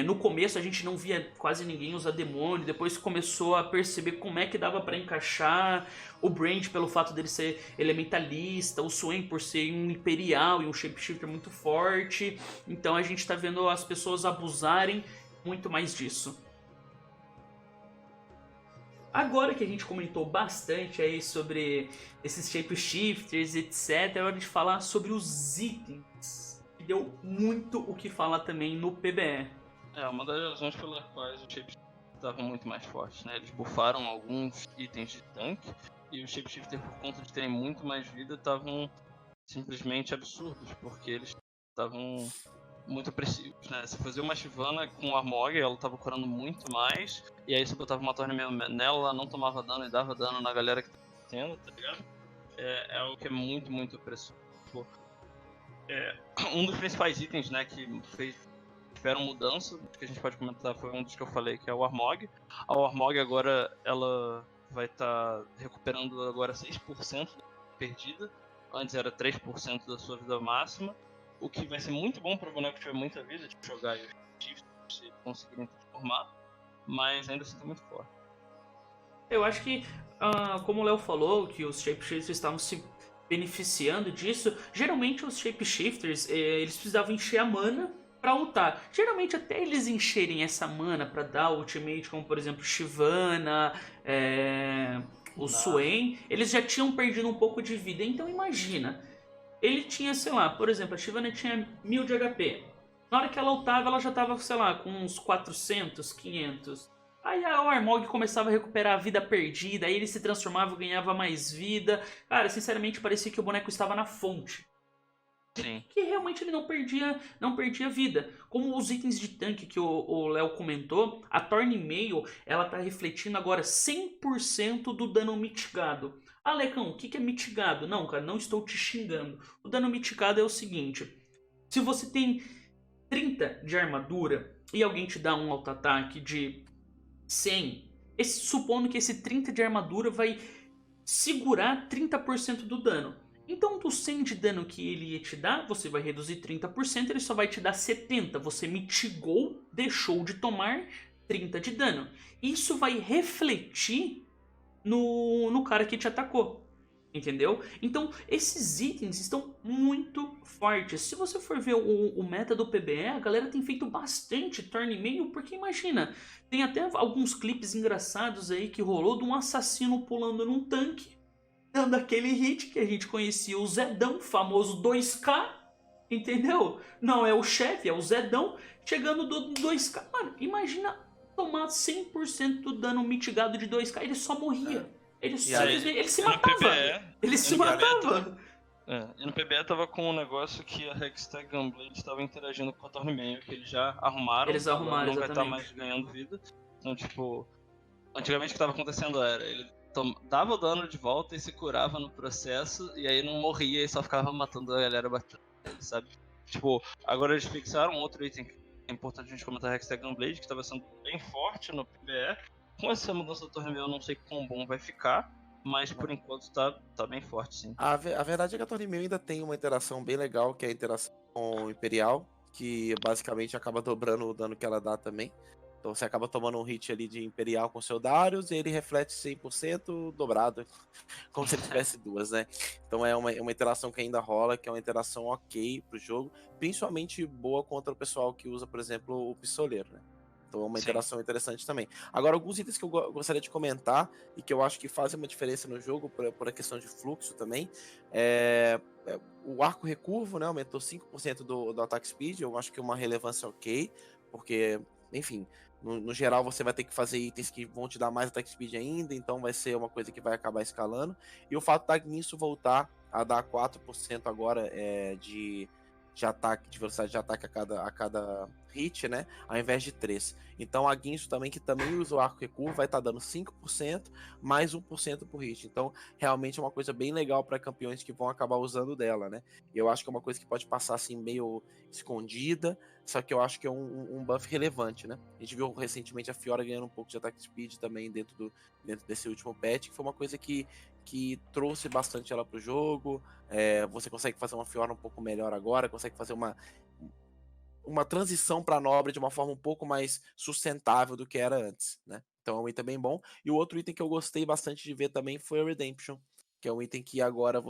no começo a gente não via quase ninguém usar demônio, depois começou a perceber como é que dava pra encaixar. O Brand pelo fato dele ser elementalista, o Swain por ser um imperial e um shapeshifter muito forte. Então a gente tá vendo as pessoas abusarem muito mais disso. Agora que a gente comentou bastante aí sobre esses shapeshifters, etc, é hora de falar sobre os itens, que deu muito o que falar também no PBE. Uma das razões pelas quais os shapeshifters estavam muito mais fortes, né? Eles buffaram alguns itens de tanque, e os shapeshifters, por conta de terem muito mais vida, estavam simplesmente absurdos, porque eles estavam muito opressivos, né? Você fazia uma Shyvana com Armog, ela tava curando muito mais, e aí você botava uma torre nela, ela não tomava dano e dava dano na galera que tava tendo, tá ligado? É algo que é muito, muito opressivo. Um dos principais itens, né, que tiveram mudança, que a gente pode comentar, foi um dos que eu falei, que é o Armog. A Armog agora, ela vai estar recuperando agora 6% perdida, antes era 3% da sua vida máxima. O que vai ser muito bom para o boneco que tiver muita vida, tipo jogar e os shifts se conseguirem transformar, mas ainda assim tá muito forte. Eu acho que, como o Léo falou, que os shapeshifters estavam se beneficiando disso, geralmente os shapeshifters, eles precisavam encher a mana pra ultar. Geralmente até eles encherem essa mana pra dar ultimate, como por exemplo Shyvana, o Swain, eles já tinham perdido um pouco de vida. Então imagina, ele tinha, sei lá, por exemplo, a Shyvana tinha 1000 de HP. Na hora que ela ultava, ela já tava, sei lá, com uns 400, 500. Aí o Armog começava a recuperar a vida perdida, aí ele se transformava, ganhava mais vida. Cara, sinceramente, parecia que o boneco estava na fonte. Sim. Que realmente ele não perdia vida. Como os itens de tanque que o Léo comentou, a Thorn Mail, ela tá refletindo agora 100% do dano mitigado. Ah, Lecão, o que é mitigado? Não, cara, não estou te xingando. O dano mitigado é o seguinte: se você tem 30 de armadura e alguém te dá um auto-ataque de 100, supondo que esse 30 de armadura vai segurar 30% do dano. Então, do 100 de dano que ele ia te dar, você vai reduzir 30%, ele só vai te dar 70%. Você mitigou, deixou de tomar 30 de dano. Isso vai refletir no cara que te atacou. Entendeu? Então, esses itens estão muito fortes. Se você for ver o meta do PBE, a galera tem feito bastante turn meio, porque imagina, tem até alguns clipes engraçados aí que rolou de um assassino pulando num tanque, dando aquele hit que a gente conhecia, o Zedão, famoso 2K, entendeu? Não é o chefe, é o Zedão, chegando do 2K. Mano, imagina tomar 100% do dano mitigado de 2K, ele só morria. Ele se matava. Ele se matava. E no PBE tava com um negócio que a Hextech Gunblade estava interagindo com a Tornemeio, que eles já arrumaram. Eles arrumaram, não vai estar exatamente. mais ganhando vida. Então, tipo, antigamente o que tava acontecendo era, ele dava o dano de volta e se curava no processo, e aí não morria e só ficava matando a galera batendo nele, sabe? Tipo, agora eles fixaram outro item que é importante a gente comentar, a Hextech Gunblade, que estava sendo bem forte no PBE. Com essa mudança do Tornemeio eu não sei quão bom vai ficar, mas por enquanto tá bem forte, sim. A verdade é que a Tornemeio ainda tem uma interação bem legal, que é a interação com o Imperial, que basicamente acaba dobrando o dano que ela dá também. Então você acaba tomando um hit ali de Imperial com seu Darius e ele reflete 100% dobrado, como se ele tivesse duas, né? Então é uma interação que ainda rola, que é uma interação ok pro jogo, principalmente boa contra o pessoal que usa, por exemplo, o pistoleiro, né? Então é uma Sim. interação interessante também. Agora, alguns itens que eu gostaria de comentar e que eu acho que fazem uma diferença no jogo, por a questão de fluxo também, o arco recurvo, né? Aumentou 5% do ataque speed, eu acho que é uma relevância ok, porque, enfim, no geral você vai ter que fazer itens que vão te dar mais attack speed ainda, então vai ser uma coisa que vai acabar escalando. E o fato da Guinso voltar a dar 4% agora de ataque, de velocidade de ataque a cada hit, né? Ao invés de 3. Então a Guinso também, que também usa o arco recurvo, vai estar dando 5% mais 1% por hit. Então realmente é uma coisa bem legal para campeões que vão acabar usando dela, né? E eu acho que é uma coisa que pode passar assim meio escondida, só que eu acho que é um buff relevante, né? A gente viu recentemente a Fiora ganhando um pouco de attack speed também dentro desse último patch, que foi uma coisa que trouxe bastante ela pro jogo. Você consegue fazer uma Fiora um pouco melhor agora, consegue fazer uma transição para nobre de uma forma um pouco mais sustentável do que era antes, né? Então é um item bem bom. E o outro item que eu gostei bastante de ver também foi a Redemption, que é um item que agora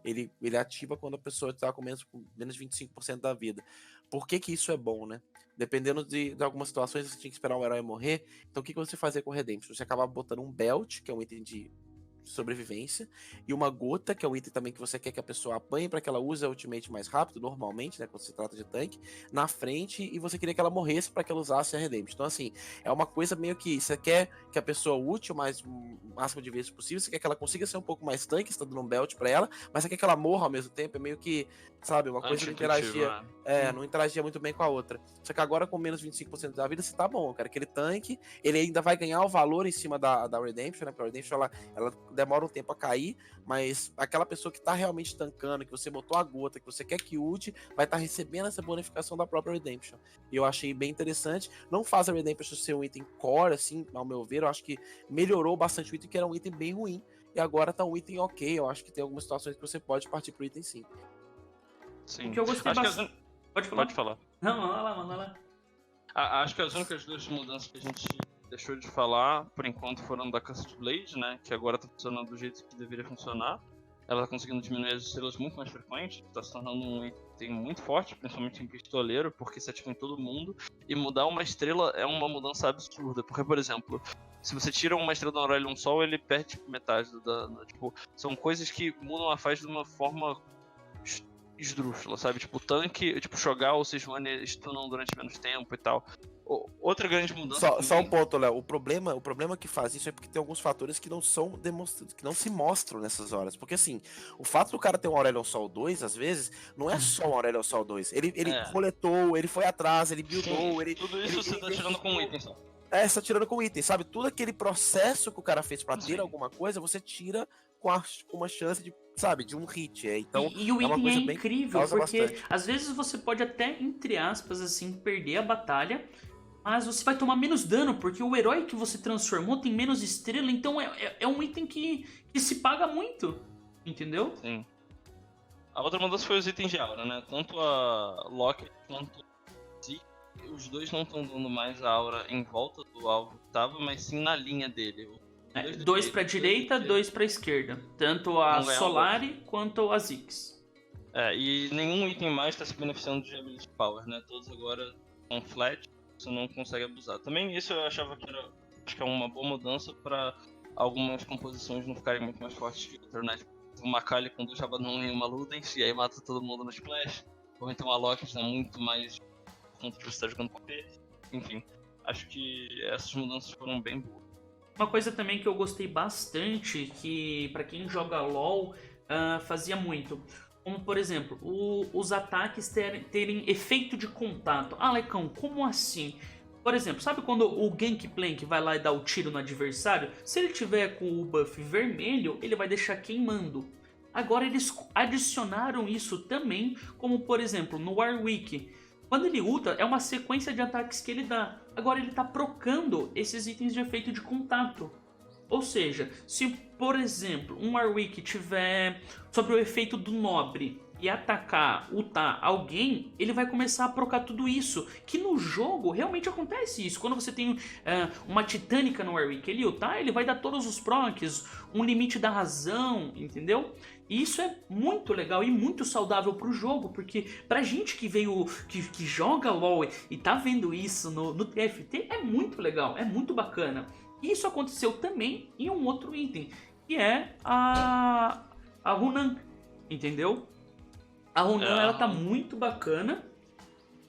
ele ativa quando a pessoa está com menos de 25% da vida. Por que isso é bom, né? Dependendo de algumas situações, você tinha que esperar o herói morrer. Então o que você fazia com o Redemption? Você acaba botando um belt, que é um item de sobrevivência, e uma gota, que é o item também que você quer que a pessoa apanhe para que ela use a ultimate mais rápido, normalmente, né, quando se trata de tanque, na frente, e você queria que ela morresse para que ela usasse a Redemption. Então assim, é uma coisa meio que você quer que a pessoa use o máximo de vezes possível, você quer que ela consiga ser um pouco mais tanque, você tá dando um belt para ela, mas você quer que ela morra ao mesmo tempo, é meio que, sabe, uma coisa que interagia, não interagia muito bem com a outra. Só que agora com menos 25% da vida, você tá bom, cara, aquele tanque, ele ainda vai ganhar o valor em cima da Redemption, né, porque a Redemption, ela demora um tempo a cair, mas aquela pessoa que tá realmente tancando, que você botou a gota, que você quer que ult, vai estar recebendo essa bonificação da própria Redemption. E eu achei bem interessante. Não faz a Redemption ser um item core, assim, ao meu ver, eu acho que melhorou bastante o item, que era um item bem ruim, e agora tá um item ok. Eu acho que tem algumas situações que você pode partir pro item sim. Sim. O que eu gostei bastante... Pode falar. Não, manda lá. Acho que as únicas duas mudanças que a gente deixou de falar, por enquanto, foram da Custard Blade, né? Que agora tá funcionando do jeito que deveria funcionar. Ela tá conseguindo diminuir as estrelas muito mais frequentes, tá se tornando um item muito forte, principalmente em pistoleiro, porque se ativa em todo mundo. E mudar uma estrela é uma mudança absurda, porque, por exemplo, se você tira uma estrela do Aurelion Sol, ele perde tipo, metade do dano. Tipo, são coisas que mudam a fase de uma forma esdrúxula, sabe? Tipo, tanque, tipo, Shogal ou Sejuani stunam durante menos tempo e tal. Outra grande mudança. Só um ponto, Léo. O problema que faz isso é porque tem alguns fatores que não são demonstrados, que não se mostram nessas horas. Porque assim, o fato do cara ter um Aurelion Sol 2, às vezes, não é só um Aurelion Sol 2. Ele coletou, ele foi atrás, ele buildou, tudo isso você tá tirando com um item só. Você tá tirando com item, sabe? Tudo aquele processo que o cara fez pra ter alguma coisa, você tira com uma chance de, sabe, de um hit. Então, e o item é incrível, porque bastante. Às vezes você pode até, entre aspas, assim, perder a batalha, mas você vai tomar menos dano, porque o herói que você transformou tem menos estrela, então é um item que se paga muito, entendeu? Sim. A outra mudança foi os itens de aura, né? Tanto a Locket quanto a Zeke, os dois não estão dando mais a aura em volta do alvo que tava, mas sim na linha dele. Dois pra direita, dois pra esquerda. Tanto a Solari quanto a Ziggs. E nenhum item mais tá se beneficiando de Ability Power, né? Todos agora são flat, você não consegue abusar. Também isso eu achava que acho que é uma boa mudança pra algumas composições não ficarem muito mais fortes que outra, né? Tipo, uma Kali com 2 Rabadon e uma Ludens, e aí mata todo mundo no Splash. Ou então a Locket dá muito mais contra que você tá jogando com AP. Enfim, acho que essas mudanças foram bem boas. Uma coisa também que eu gostei bastante, que pra quem joga LoL fazia muito, como por exemplo, os ataques terem efeito de contato. Ah, Lecão, como assim? Por exemplo, sabe quando o Gangplank vai lá e dá o tiro no adversário? Se ele tiver com o buff vermelho, ele vai deixar queimando. Agora eles adicionaram isso também, como por exemplo, no Warwick. Quando ele ulta, é uma sequência de ataques que ele dá. Agora ele tá procando esses itens de efeito de contato. Ou seja, se por exemplo um Warwick tiver sobre o efeito do Nobre, e atacar, ultar alguém, ele vai começar a procar tudo isso. Que no jogo realmente acontece isso. Quando você tem uma titânica no Warwick, ele ultar, ele vai dar todos os procs, um limite da razão, entendeu? E isso é muito legal e muito saudável pro jogo, porque pra gente que veio, que joga LoL e tá vendo isso no TFT, é muito legal, é muito bacana. E isso aconteceu também em um outro item, que é a Runan, entendeu? A Runan, ela tá muito bacana,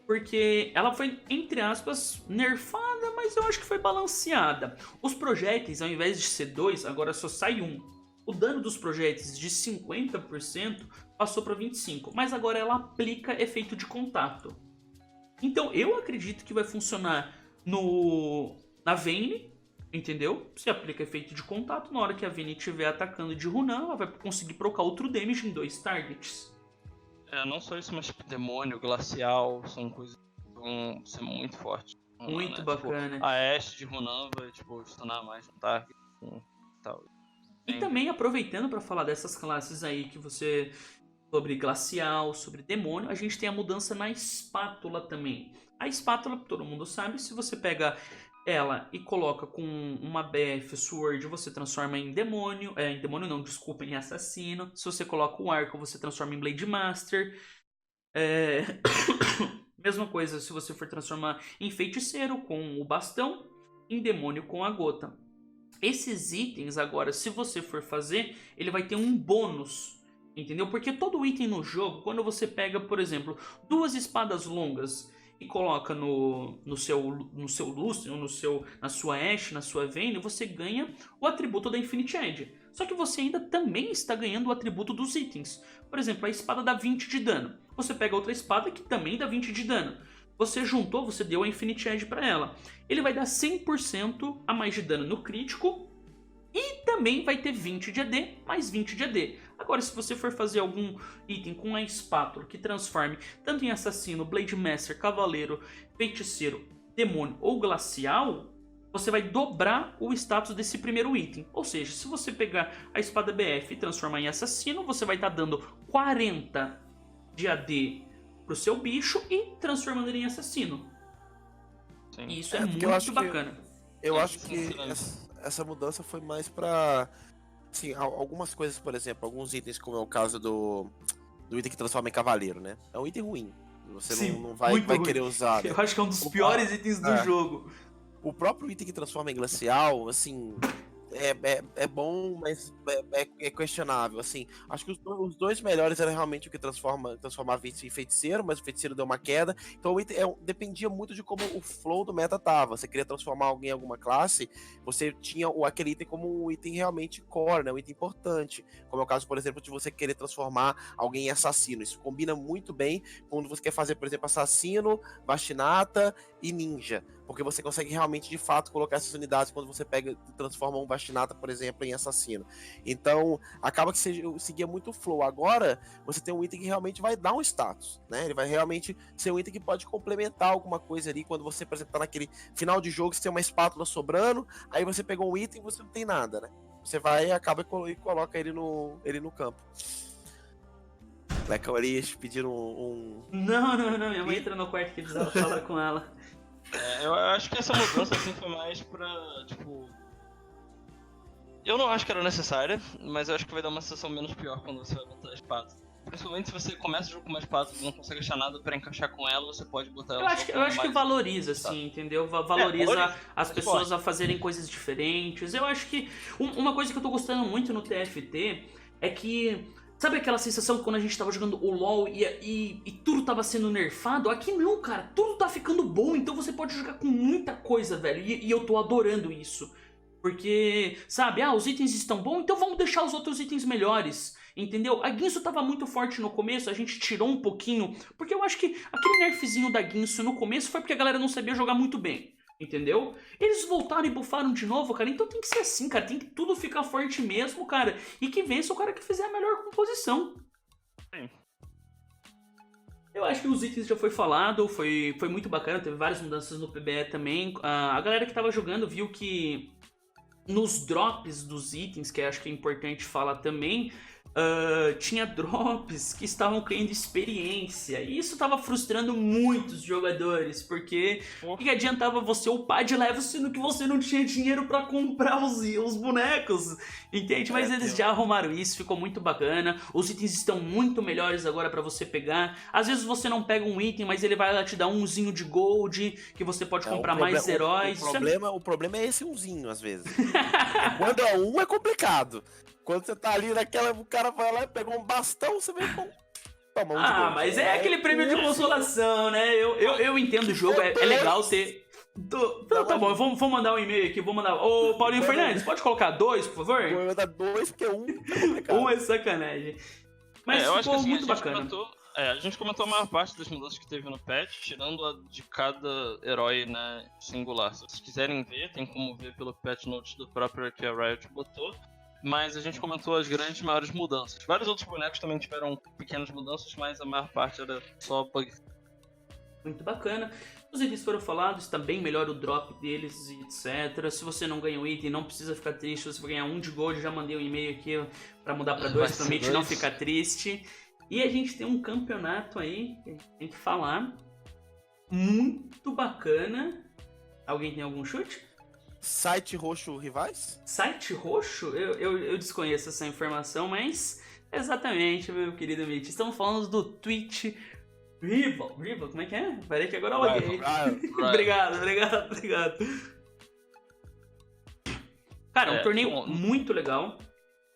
porque ela foi, entre aspas, nerfada, mas eu acho que foi balanceada. Os projéteis, ao invés de ser 2, agora só sai 1. O dano dos projéteis de 50% passou para 25%, mas agora ela aplica efeito de contato. Então eu acredito que vai funcionar na Vayne, entendeu? Você aplica efeito de contato, na hora que a Vayne estiver atacando de Runan, ela vai conseguir procar outro damage em 2 targets. Não só isso, mas tipo, demônio, glacial, são coisas que vão ser muito fortes. Muito né? bacana. Tipo, a Ashe de Runan vai stunar mais no target e tal. E também aproveitando para falar dessas classes aí que você... sobre glacial, sobre demônio, a gente tem a mudança na espátula também. A espátula, todo mundo sabe, se você pega ela e coloca com uma BF Sword, você transforma em demônio. Em demônio não, desculpa, em assassino. Se você coloca o arco, você transforma em Blade Master. Mesma coisa se você for transformar em feiticeiro com o bastão, em demônio com a gota. Esses itens agora, se você for fazer, ele vai ter um bônus, entendeu? Porque todo item no jogo, quando você pega, por exemplo, 2 espadas longas e coloca no seu Lucian, na sua Ashe, na sua Vayne, você ganha o atributo da Infinite Edge. Só que você ainda também está ganhando o atributo dos itens. Por exemplo, a espada dá 20 de dano. Você pega outra espada que também dá 20 de dano. Você juntou, você deu a Infinite Edge para ela. Ele vai dar 100% a mais de dano no crítico e também vai ter 20 de AD mais 20 de AD. Agora, se você for fazer algum item com a espátula que transforme tanto em assassino, Blade Master, cavaleiro, feiticeiro, demônio ou glacial, você vai dobrar o status desse primeiro item. Ou seja, se você pegar a espada BF e transformar em assassino, você vai estar dando 40 de AD pro seu bicho e transformando ele em assassino. Sim. E isso é muito bacana. Eu acho que essa mudança foi mais pra... Assim, algumas coisas, por exemplo, alguns itens, como é o caso do item que transforma em cavaleiro, né? É um item ruim. Você Sim, não vai querer usar. Né? Eu acho que é um dos piores itens do jogo. O próprio item que transforma em glacial, assim... É bom, mas é questionável, assim. Acho que os 2 melhores eram realmente o que transformava isso em feiticeiro, mas o feiticeiro deu uma queda. Então o item dependia muito de como o flow do meta tava. Você queria transformar alguém em alguma classe, você tinha aquele item como um item realmente core, né? Um item importante. Como é o caso, por exemplo, de você querer transformar alguém em assassino. Isso combina muito bem quando você quer fazer, por exemplo, assassino, bastinata e ninja. Porque você consegue realmente, de fato, colocar essas unidades quando você pega e transforma um bastinata, por exemplo, em assassino. Então, acaba que você seguia muito o flow. Agora, você tem um item que realmente vai dar um status, né? Ele vai realmente ser um item que pode complementar alguma coisa ali. Quando você, por exemplo, tá naquele final de jogo, você tem uma espátula sobrando, aí você pegou um item e você não tem nada, né? Você vai e acaba e coloca ele no campo. Black Orias pediram Não, minha mãe entrou no quarto que precisava falar com ela. Eu acho que essa mudança assim foi mais pra, tipo... Eu não acho que era necessária, mas eu acho que vai dar uma sensação menos pior quando você vai botar a espada. Principalmente se você começa o jogo com uma espada e não consegue achar nada pra encaixar com ela, você pode botar ela. Eu acho que valoriza, assim, entendeu? Valoriza as pessoas a fazerem coisas diferentes. Eu acho que uma coisa que eu tô gostando muito no TFT é que... Sabe aquela sensação que quando a gente tava jogando o LoL e tudo tava sendo nerfado? Aqui não, cara, tudo tá ficando bom, então você pode jogar com muita coisa, velho, e eu tô adorando isso. Porque, sabe, os itens estão bons, então vamos deixar os outros itens melhores, entendeu? A Guinsoo tava muito forte no começo, a gente tirou um pouquinho, porque eu acho que aquele nerfzinho da Guinsoo no começo foi porque a galera não sabia jogar muito bem. Entendeu? Eles voltaram e buffaram de novo, cara. Então tem que ser assim, cara. Tem que tudo ficar forte mesmo, cara. E que vença o cara que fizer a melhor composição. Sim. Eu acho que os itens já foi falado. Foi muito bacana. Teve várias mudanças no PBE também. A galera que tava jogando viu que nos drops dos itens, que acho que é importante falar também, tinha drops que estavam ganhando experiência. E isso estava frustrando muitos jogadores, porque o que adiantava você upar de level sendo que você não tinha dinheiro para comprar os bonecos, entende? Mas eles já arrumaram isso, ficou muito bacana. Os itens estão muito melhores agora para você pegar. Às vezes você não pega um item, mas ele vai lá te dar umzinho de gold, que você pode comprar mais heróis. O problema é esse umzinho, às vezes. Quando é um, é complicado. Quando você tá ali naquela, o cara vai lá e pegou um bastão, você vem com... Toma um de gold. Mas é aquele prêmio de consolação, né? Eu entendo o jogo, é legal ter... Tá bom, eu vou mandar um e-mail aqui, vou mandar... Ô, Paulinho Fernandes, pode colocar 2, por favor? Vou mandar 2, porque um é complicado. Um é sacanagem. Mas eu acho que, ficou assim, muito bacana. A gente comentou a maior parte das mudanças que teve no patch, tirando a de cada herói, né, singular. Se vocês quiserem ver, tem como ver pelo patch notes do próprio que a Riot botou. Mas a gente comentou as grandes, maiores mudanças. Vários outros bonecos também tiveram pequenas mudanças, mas a maior parte era só bug. Muito bacana. Os itens foram falados, está bem melhor o drop deles e etc. Se você não ganha o item, não precisa ficar triste. Se você vai ganhar 1 de gold, já mandei um e-mail aqui para mudar para 2, promete não ficar triste. E a gente tem um campeonato aí, que a gente tem que falar, muito bacana. Alguém tem algum chute? Site roxo rivais? Site roxo? Eu desconheço essa informação, mas exatamente, meu querido Mitch. Estamos falando do Twitch Rival, como é que é? Peraí que agora eu loguei. Obrigado. Cara, um torneio muito legal.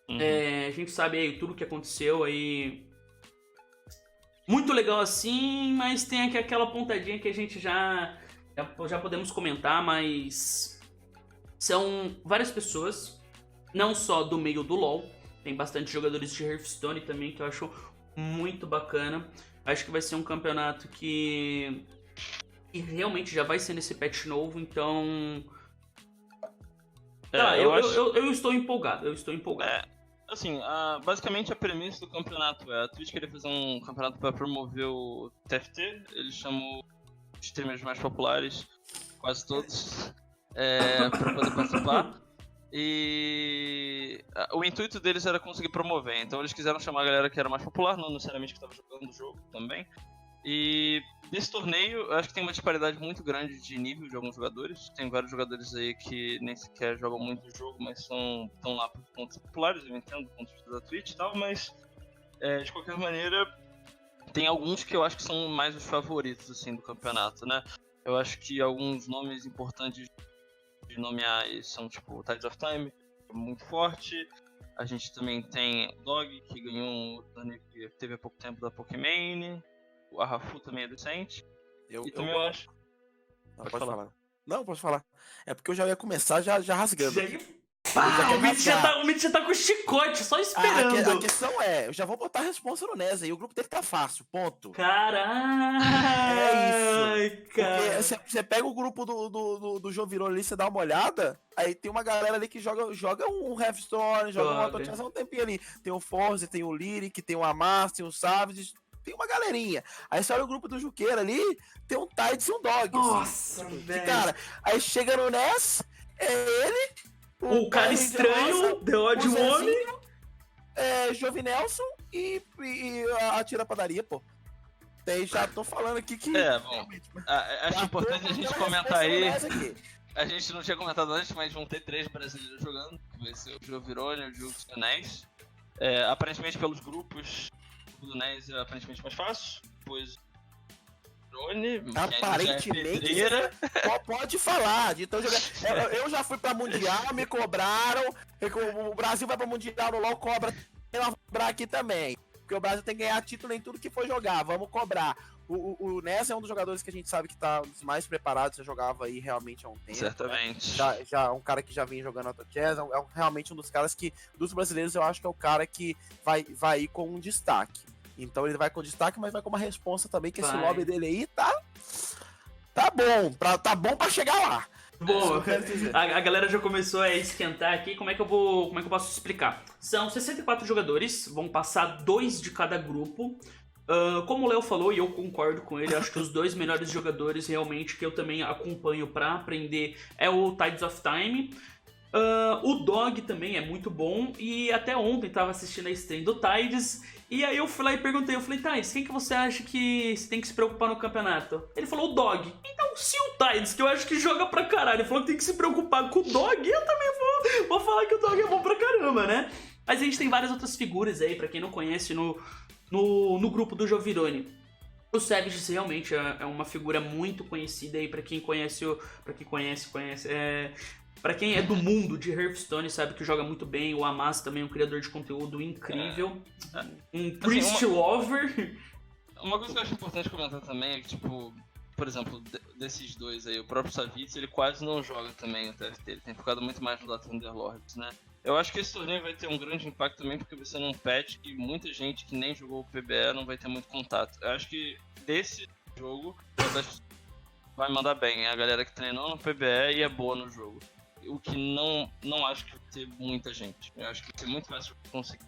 Uhum. A gente sabe aí tudo que aconteceu aí. Muito legal assim, mas tem aqui aquela pontadinha que a gente já podemos comentar, mas são várias pessoas, não só do meio do LoL, tem bastante jogadores de Hearthstone também, que eu acho muito bacana. Acho que vai ser um campeonato que realmente já vai ser nesse patch novo, então... eu estou empolgado, Assim, basicamente a premissa do campeonato é a Twitch queria fazer um campeonato para promover o TFT, eles chamam os streamers mais populares, quase todos, para poder participar. E o intuito deles era conseguir promover, então eles quiseram chamar a galera que era mais popular, não necessariamente que estava jogando o jogo também. E nesse torneio, eu acho que tem uma disparidade muito grande de nível de alguns jogadores. Tem vários jogadores aí que nem sequer jogam muito o jogo, mas estão lá por pontos populares, eu entendo, do ponto de vista da Twitch e tal, mas de qualquer maneira, tem alguns que eu acho que são mais os favoritos assim, do campeonato, né? Eu acho que alguns nomes importantes de nomear são tipo Tides of Time, muito forte. A gente também tem o Dog, que ganhou um torneio que teve há pouco tempo da Pokimane. O Arrafu também é decente. Eu acho. Não, pode falar. Não, pode falar. É porque eu já ia começar já rasgando. O Mitch já tá com chicote, só esperando. A questão é, eu já vou botar a responsa no Nesa e o grupo dele tá fácil, ponto. Caralho! É isso. Porque você pega o grupo do João Virou ali, você dá uma olhada, aí tem uma galera ali que joga um Hearthstone, joga um Autochess há um tempinho ali. Tem o Forze, tem o Lyric, tem o Amas, tem o Savage, tem uma galerinha. Aí você olha o grupo do Juqueira ali, tem um Tides e um Dog. Nossa, velho. Cara, aí chega no Ness, é ele... O cara estranho, The Odd Homem, Jovinelson e a Tira Padaria, pô. Daí já tô falando aqui que... bom, acho importante a gente comentar aí... A gente não tinha comentado antes, mas vão ter 3 brasileiros jogando, que vai ser o Jovirone, o Jux e o Ness. Aparentemente pelos grupos, o do Ness é aparentemente mais fácil, pois... Aparentemente, pode falar. Então, eu já fui pra Mundial, me cobraram. O Brasil vai pra Mundial, no LoL cobra. Tem que cobrar aqui também. Porque o Brasil tem que ganhar título em tudo que for jogar. Vamos cobrar. O Ness é um dos jogadores que a gente sabe que tá dos mais preparados. Já jogava aí realmente há um tempo. Certamente. Né? Já um cara que já vinha jogando AutoChess. É realmente um dos caras que, dos brasileiros, eu acho que é o cara que vai ir com um destaque. Então ele vai com destaque, mas vai com uma responsa também, que esse lobby dele aí tá bom pra chegar lá. Bom, a galera já começou a esquentar aqui, como é que eu posso explicar? São 64 jogadores, vão passar 2 de cada grupo. Como o Léo falou, e eu concordo com ele, acho que os 2 melhores jogadores realmente que eu também acompanho pra aprender é o Tides of Time. O Dog também é muito bom. E até ontem tava assistindo a stream do Tides. E aí eu fui lá e perguntei, eu falei, Tides, quem que você acha que você tem que se preocupar no campeonato? Ele falou o Dog. Então, se o Tides, que eu acho que joga pra caralho, falou que tem que se preocupar com o Dog, eu também vou falar que o Dog é bom pra caramba, né? Mas a gente tem várias outras figuras aí, pra quem não conhece, no grupo do Jovirone. O Savage realmente é uma figura muito conhecida aí, pra quem conhece, pra quem é do mundo de Hearthstone, sabe que joga muito bem. O Amas também é um criador de conteúdo incrível. Um Priest Lover. Uma coisa que eu acho importante comentar também é que, tipo, por exemplo, desses dois aí, o próprio Savitz, ele quase não joga também o TFT. Ele tem ficado muito mais no da Thunderlords, né? Eu acho que esse torneio vai ter um grande impacto também porque vai ser num patch que muita gente que nem jogou o PBE não vai ter muito contato. Eu acho que desse jogo vai mandar bem. É a galera que treinou no PBE e é boa no jogo. O que não acho que vai ter muita gente. Eu acho que vai ser muito fácil conseguir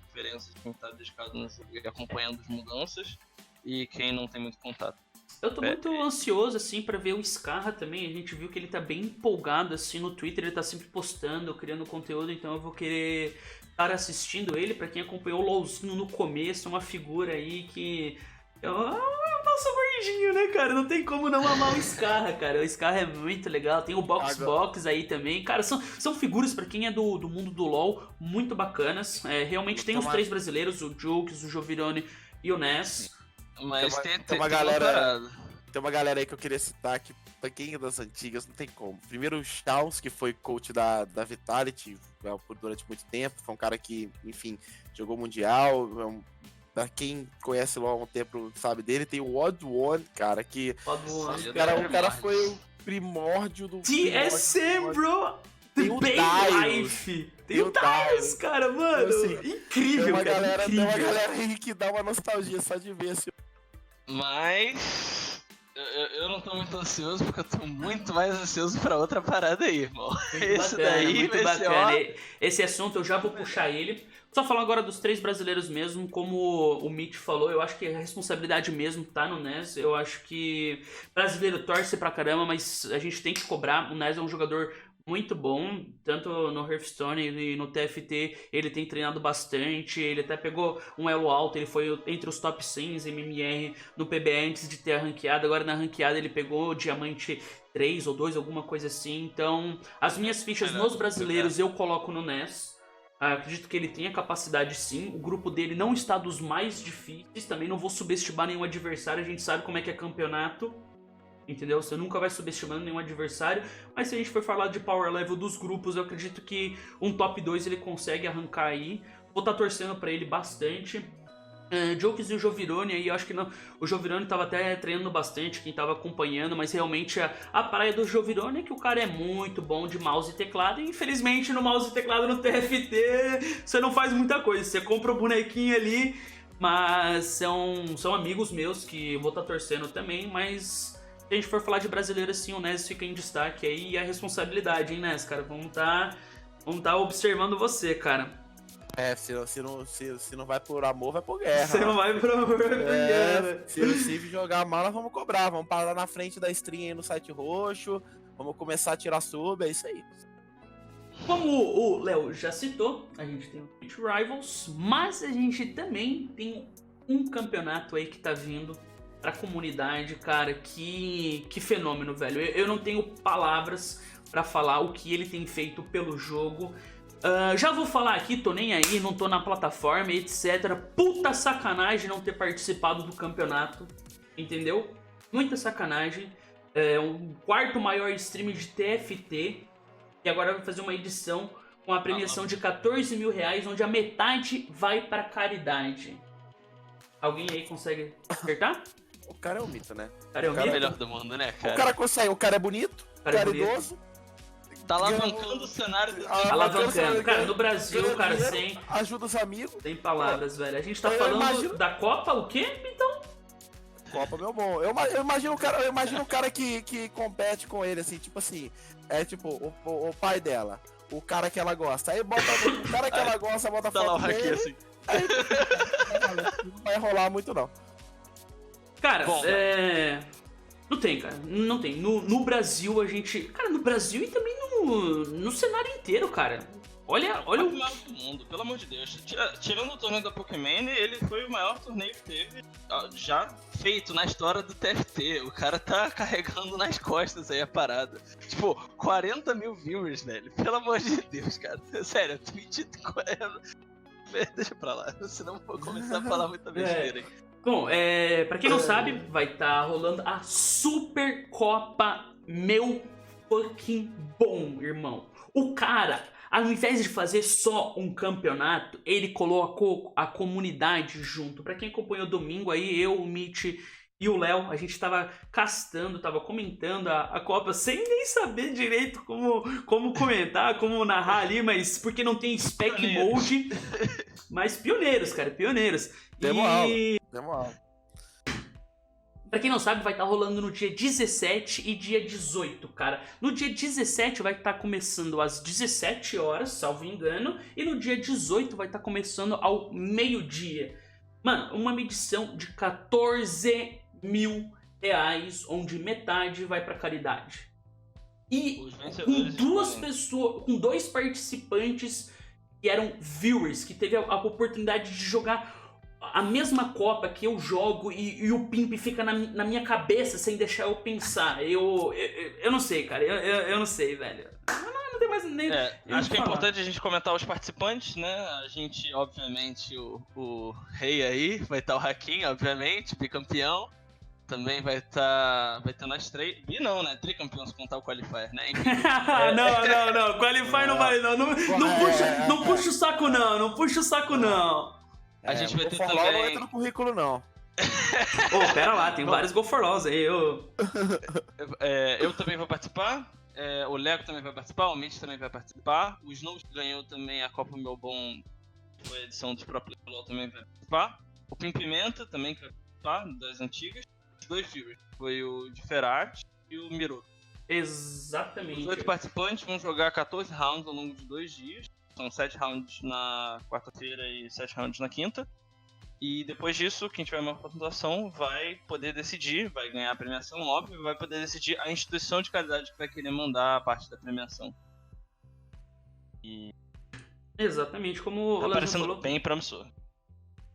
diferenças de quem tá dedicado no jogo e acompanhando as mudanças e quem não tem muito contato. Eu tô muito ansioso, assim, pra ver o Scarra também. A gente viu que ele tá bem empolgado, assim, no Twitter. Ele tá sempre postando, criando conteúdo. Então eu vou querer estar assistindo ele. Pra quem acompanhou o LoLzinho no começo, uma figura aí que... Nossa, gordinho, né, cara? Não tem como não amar o Scarra, cara. O Scarra é muito legal. Tem o Box aí também. Cara, são figuras, pra quem é do mundo do LoL, muito bacanas. Realmente tem os três brasileiros, o Jukes, o Jovirone e o Ness. Mas tem uma galera. Tem uma galera aí que eu queria citar que, pra quem é das antigas, não tem como. Primeiro o Chaos, que foi coach da Vitality durante muito tempo. Foi um cara que, enfim, jogou Mundial. Pra quem conhece o LoL há um tempo, sabe dele. Tem o Odd One, cara, que o cara foi o primórdio do... TSM, bro! Tem o Life! Tem o Darius, cara, mano! Assim, incrível, cara, Tem uma galera aí que dá uma nostalgia só de ver assim. Mas eu não tô muito ansioso porque eu tô muito mais ansioso pra outra parada aí, irmão. Esse daí muito vai ser, bacana. Esse assunto eu já vou puxar ele. Só falar agora dos três brasileiros mesmo, como o Mitch falou, eu acho que a responsabilidade mesmo tá no Ness. Eu acho que brasileiro torce pra caramba, mas a gente tem que cobrar. O Ness é um jogador muito bom, tanto no Hearthstone e no TFT ele tem treinado bastante, ele até pegou um elo alto, ele foi entre os top 100 MMR no PBE antes de ter a ranqueada, agora na ranqueada ele pegou diamante 3 ou 2, alguma coisa assim. Então as minhas fichas nos brasileiros eu coloco no Ness. Acredito que ele tenha capacidade sim, o grupo dele não está dos mais difíceis, também não vou subestimar nenhum adversário, a gente sabe como é que é campeonato. Entendeu? Você nunca vai subestimando nenhum adversário. Mas se a gente for falar de power level dos grupos, eu acredito que um top 2 ele consegue arrancar aí. Vou estar torcendo pra ele bastante. Jokes e o Jovirone aí, eu acho que não. O Jovirone tava até treinando bastante, quem tava acompanhando, mas realmente a praia do Jovirone é que o cara é muito bom de mouse e teclado. E infelizmente no mouse e teclado no TFT você não faz muita coisa. Você compra o bonequinho ali, mas são amigos meus que eu vou estar torcendo também, mas. Se a gente for falar de brasileiro assim, o Ness fica em destaque aí e a responsabilidade, hein, Ness, cara? Vamos tá observando você, cara. Se não vai por amor, vai por guerra. Se não vai por amor, vai por guerra. Se o Civ jogar mal, nós vamos cobrar. Vamos parar na frente da stream aí no site roxo. Vamos começar a tirar sub, é isso aí. Como o Léo já citou, a gente tem o Twitch Rivals, mas a gente também tem um campeonato aí que tá vindo pra comunidade, cara, que fenômeno, velho. Eu não tenho palavras pra falar o que ele tem feito pelo jogo. Já vou falar aqui, tô nem aí, não tô na plataforma, etc. Puta sacanagem não ter participado do campeonato, entendeu? Muita sacanagem. O quarto maior stream de TFT, e agora vai fazer uma edição com a premiação de R$14 mil, onde a metade vai pra caridade. Alguém aí consegue acertar? O cara é um mito, né? O cara é o melhor do mundo, né, cara? O cara consegue, o cara é bonito, o cara é idoso. Tá alavancando o cenário do alavancando. Cara, no Brasil, cara, sem... Ajuda os amigos. Sem palavras, velho. A gente tá falando da Copa, o quê, então? Copa, meu bom. Eu imagino o cara que compete com ele, assim, tipo assim. É tipo, o pai dela. O cara que ela gosta. Aí bota o cara que ela gosta, bota foto dele. Aqui, assim. Aí, não vai rolar muito, não. Cara, não tem, cara. Não tem. No Brasil, a gente... Cara, no Brasil e também no no cenário inteiro, cara. Olha Foi o o... maior do mundo, pelo amor de Deus. Tirando o torneio da Pokémon, ele foi o maior torneio que teve já feito na história do TFT. O cara tá carregando nas costas aí a parada. Tipo, 40 mil viewers, velho. Pelo amor de Deus, cara. Sério, Twitch... Deixa pra lá, senão eu vou começar a falar muita besteira aí. Bom, pra quem não sabe, vai estar rolando a Super Copa Meu Fucking Bom, irmão. O cara, ao invés de fazer só um campeonato, ele colocou a comunidade junto. Pra quem acompanhou domingo aí, eu, o Mitch e o Léo, a gente tava castando, tava comentando a Copa sem nem saber direito como comentar, como narrar ali, mas porque não tem spec mode. Mas pioneiros, cara, pioneiros. Demos aula. Pra quem não sabe, vai estar rolando no dia 17 e dia 18, cara. No dia 17 vai estar começando às 17 horas, salvo engano, e no dia 18 vai estar começando ao meio-dia. Mano, uma medição de 14 mil reais, onde metade vai pra caridade. E com duas pessoas, com 2 participantes que eram viewers, que teve a oportunidade de jogar a mesma Copa que eu jogo e o Pimp fica na minha cabeça sem deixar eu pensar. Eu não sei, cara. Eu não sei, velho. Não tem mais nem... acho que é importante a gente comentar os participantes, né? A gente, obviamente, o rei aí, vai estar o Hakim, obviamente, bicampeão. Também vai estar nós 3. Não, né? Tricampeão se contar o Qualifier, né? Enfim, Não. Qualifier não vai, não. Não puxa o saco, não. Não puxa o saco, não. A gente vai ter também... não entra no currículo, não. Pera lá, tem vários Go for Laws aí. Eu também vou participar. O Lego também vai participar. O Mitch também vai participar. O Snows ganhou também a Copa Meu Bom. Foi a edição dos próprios LoL também vai participar. O Pimpimenta também vai participar, das antigas. Os 2 viewers. Foi o de Ferrat e o Miro. Exatamente. Os 8 participantes vão jogar 14 rounds ao longo de 2 dias. São 7 rounds na quarta-feira e 7 rounds na quinta. E depois disso, quem tiver uma pontuação vai poder decidir, vai ganhar a premiação, óbvio, vai poder decidir a instituição de caridade que vai querer mandar a parte da premiação. E... exatamente, como tá parecendo bem promissor.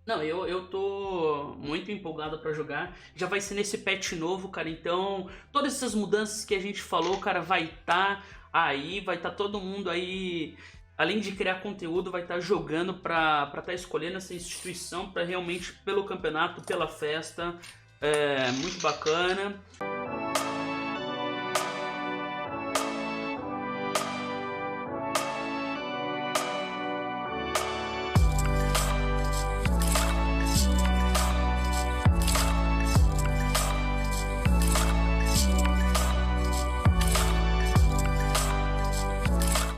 Não, eu tô muito empolgado pra jogar. Já vai ser nesse patch novo, cara. Então, todas essas mudanças que a gente falou, cara, vai estar aí. Vai estar todo mundo aí, além de criar conteúdo, vai estar jogando pra estar escolhendo essa instituição pra realmente, pelo campeonato, pela festa. É muito bacana.